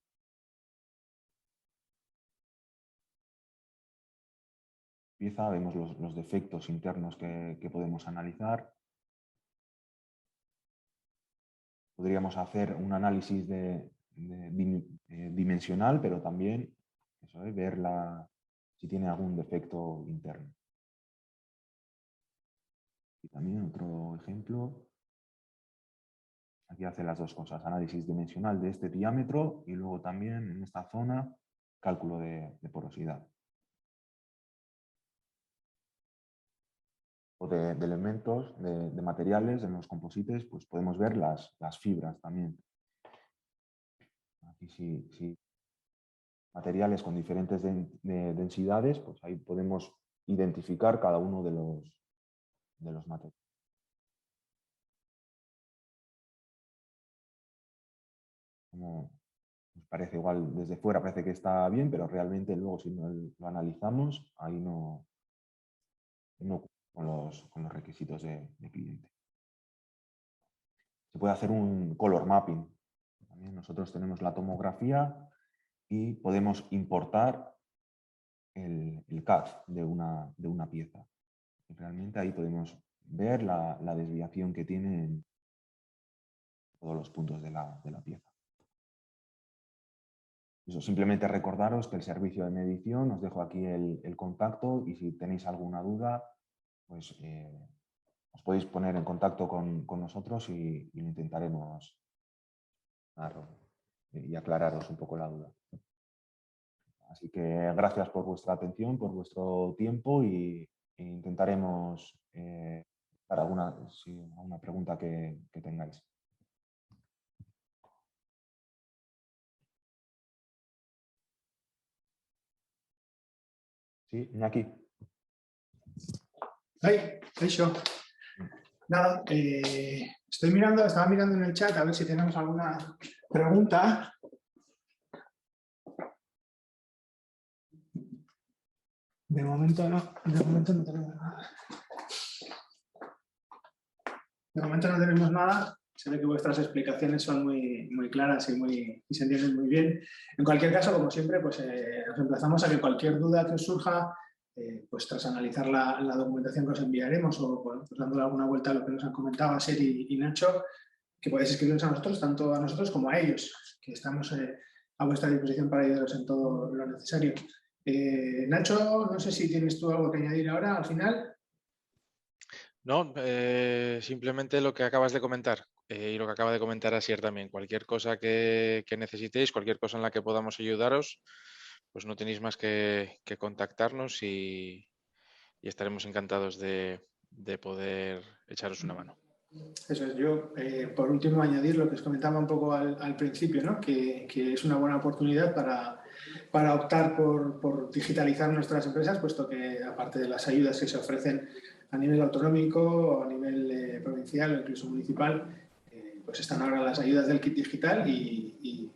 Pieza, vemos los defectos internos que podemos analizar. Podríamos hacer un análisis dimensional, pero también eso, ver si tiene algún defecto interno. Y también otro ejemplo, aquí hace las dos cosas, análisis dimensional de este diámetro y luego también en esta zona cálculo de porosidad. O de elementos, de materiales, en los composites, pues podemos ver las fibras también. Aquí sí, materiales con diferentes densidades, pues ahí podemos identificar cada uno de los materiales. Como nos parece igual desde fuera, parece que está bien, pero realmente luego si lo analizamos, ahí no con los requisitos de cliente. Se puede hacer un color mapping. También nosotros tenemos la tomografía y podemos importar el CAD de una pieza. Y realmente ahí podemos ver la desviación que tiene en todos los puntos de la pieza. Eso, simplemente recordaros que el servicio de medición, os dejo aquí el contacto y si tenéis alguna duda, pues os podéis poner en contacto con nosotros y lo intentaremos Claro, y aclararos un poco la duda. Así que gracias por vuestra atención, por vuestro tiempo e intentaremos dar alguna pregunta que tengáis. Sí, Iñaki. Ay, yo. Nada, estaba mirando en el chat a ver si tenemos alguna pregunta. De momento no tenemos nada. De momento no tenemos nada. Se ve que vuestras explicaciones son muy claras y se entienden muy bien. En cualquier caso, como siempre, pues os emplazamos a que cualquier duda que os surja, pues tras analizar la documentación que os enviaremos o bueno, pues dándole alguna vuelta a lo que nos han comentado Asier y Nacho, que podéis escribirnos a nosotros, tanto a nosotros como a ellos, que estamos a vuestra disposición para ayudaros en todo lo necesario. Nacho, no sé si tienes tú algo que añadir ahora al final. No, simplemente lo que acabas de comentar y lo que acaba de comentar Asier también. Cualquier cosa que necesitéis, cualquier cosa en la que podamos ayudaros, pues no tenéis más que contactarnos y estaremos encantados de poder echaros una mano. Eso es, yo por último añadir lo que os comentaba un poco al principio, ¿no? que es una buena oportunidad para optar por digitalizar nuestras empresas, puesto que aparte de las ayudas que se ofrecen a nivel autonómico, a nivel provincial o incluso municipal, pues están ahora las ayudas del kit digital y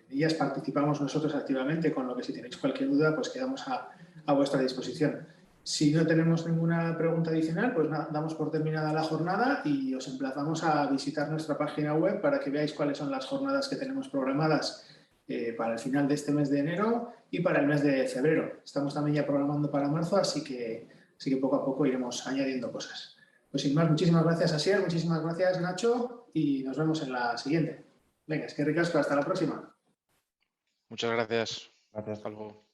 en ellas participamos nosotros activamente, con lo que si tenéis cualquier duda pues quedamos a vuestra disposición. Si no tenemos ninguna pregunta adicional, pues nada, damos por terminada la jornada y os emplazamos a visitar nuestra página web para que veáis cuáles son las jornadas que tenemos programadas para el final de este mes de enero y para el mes de febrero. Estamos también ya programando para marzo, así que poco a poco iremos añadiendo cosas. Pues sin más, muchísimas gracias Asier, muchísimas gracias Nacho y nos vemos en la siguiente. Venga, es que ricasco, hasta la próxima. Muchas gracias. Gracias. Hasta luego.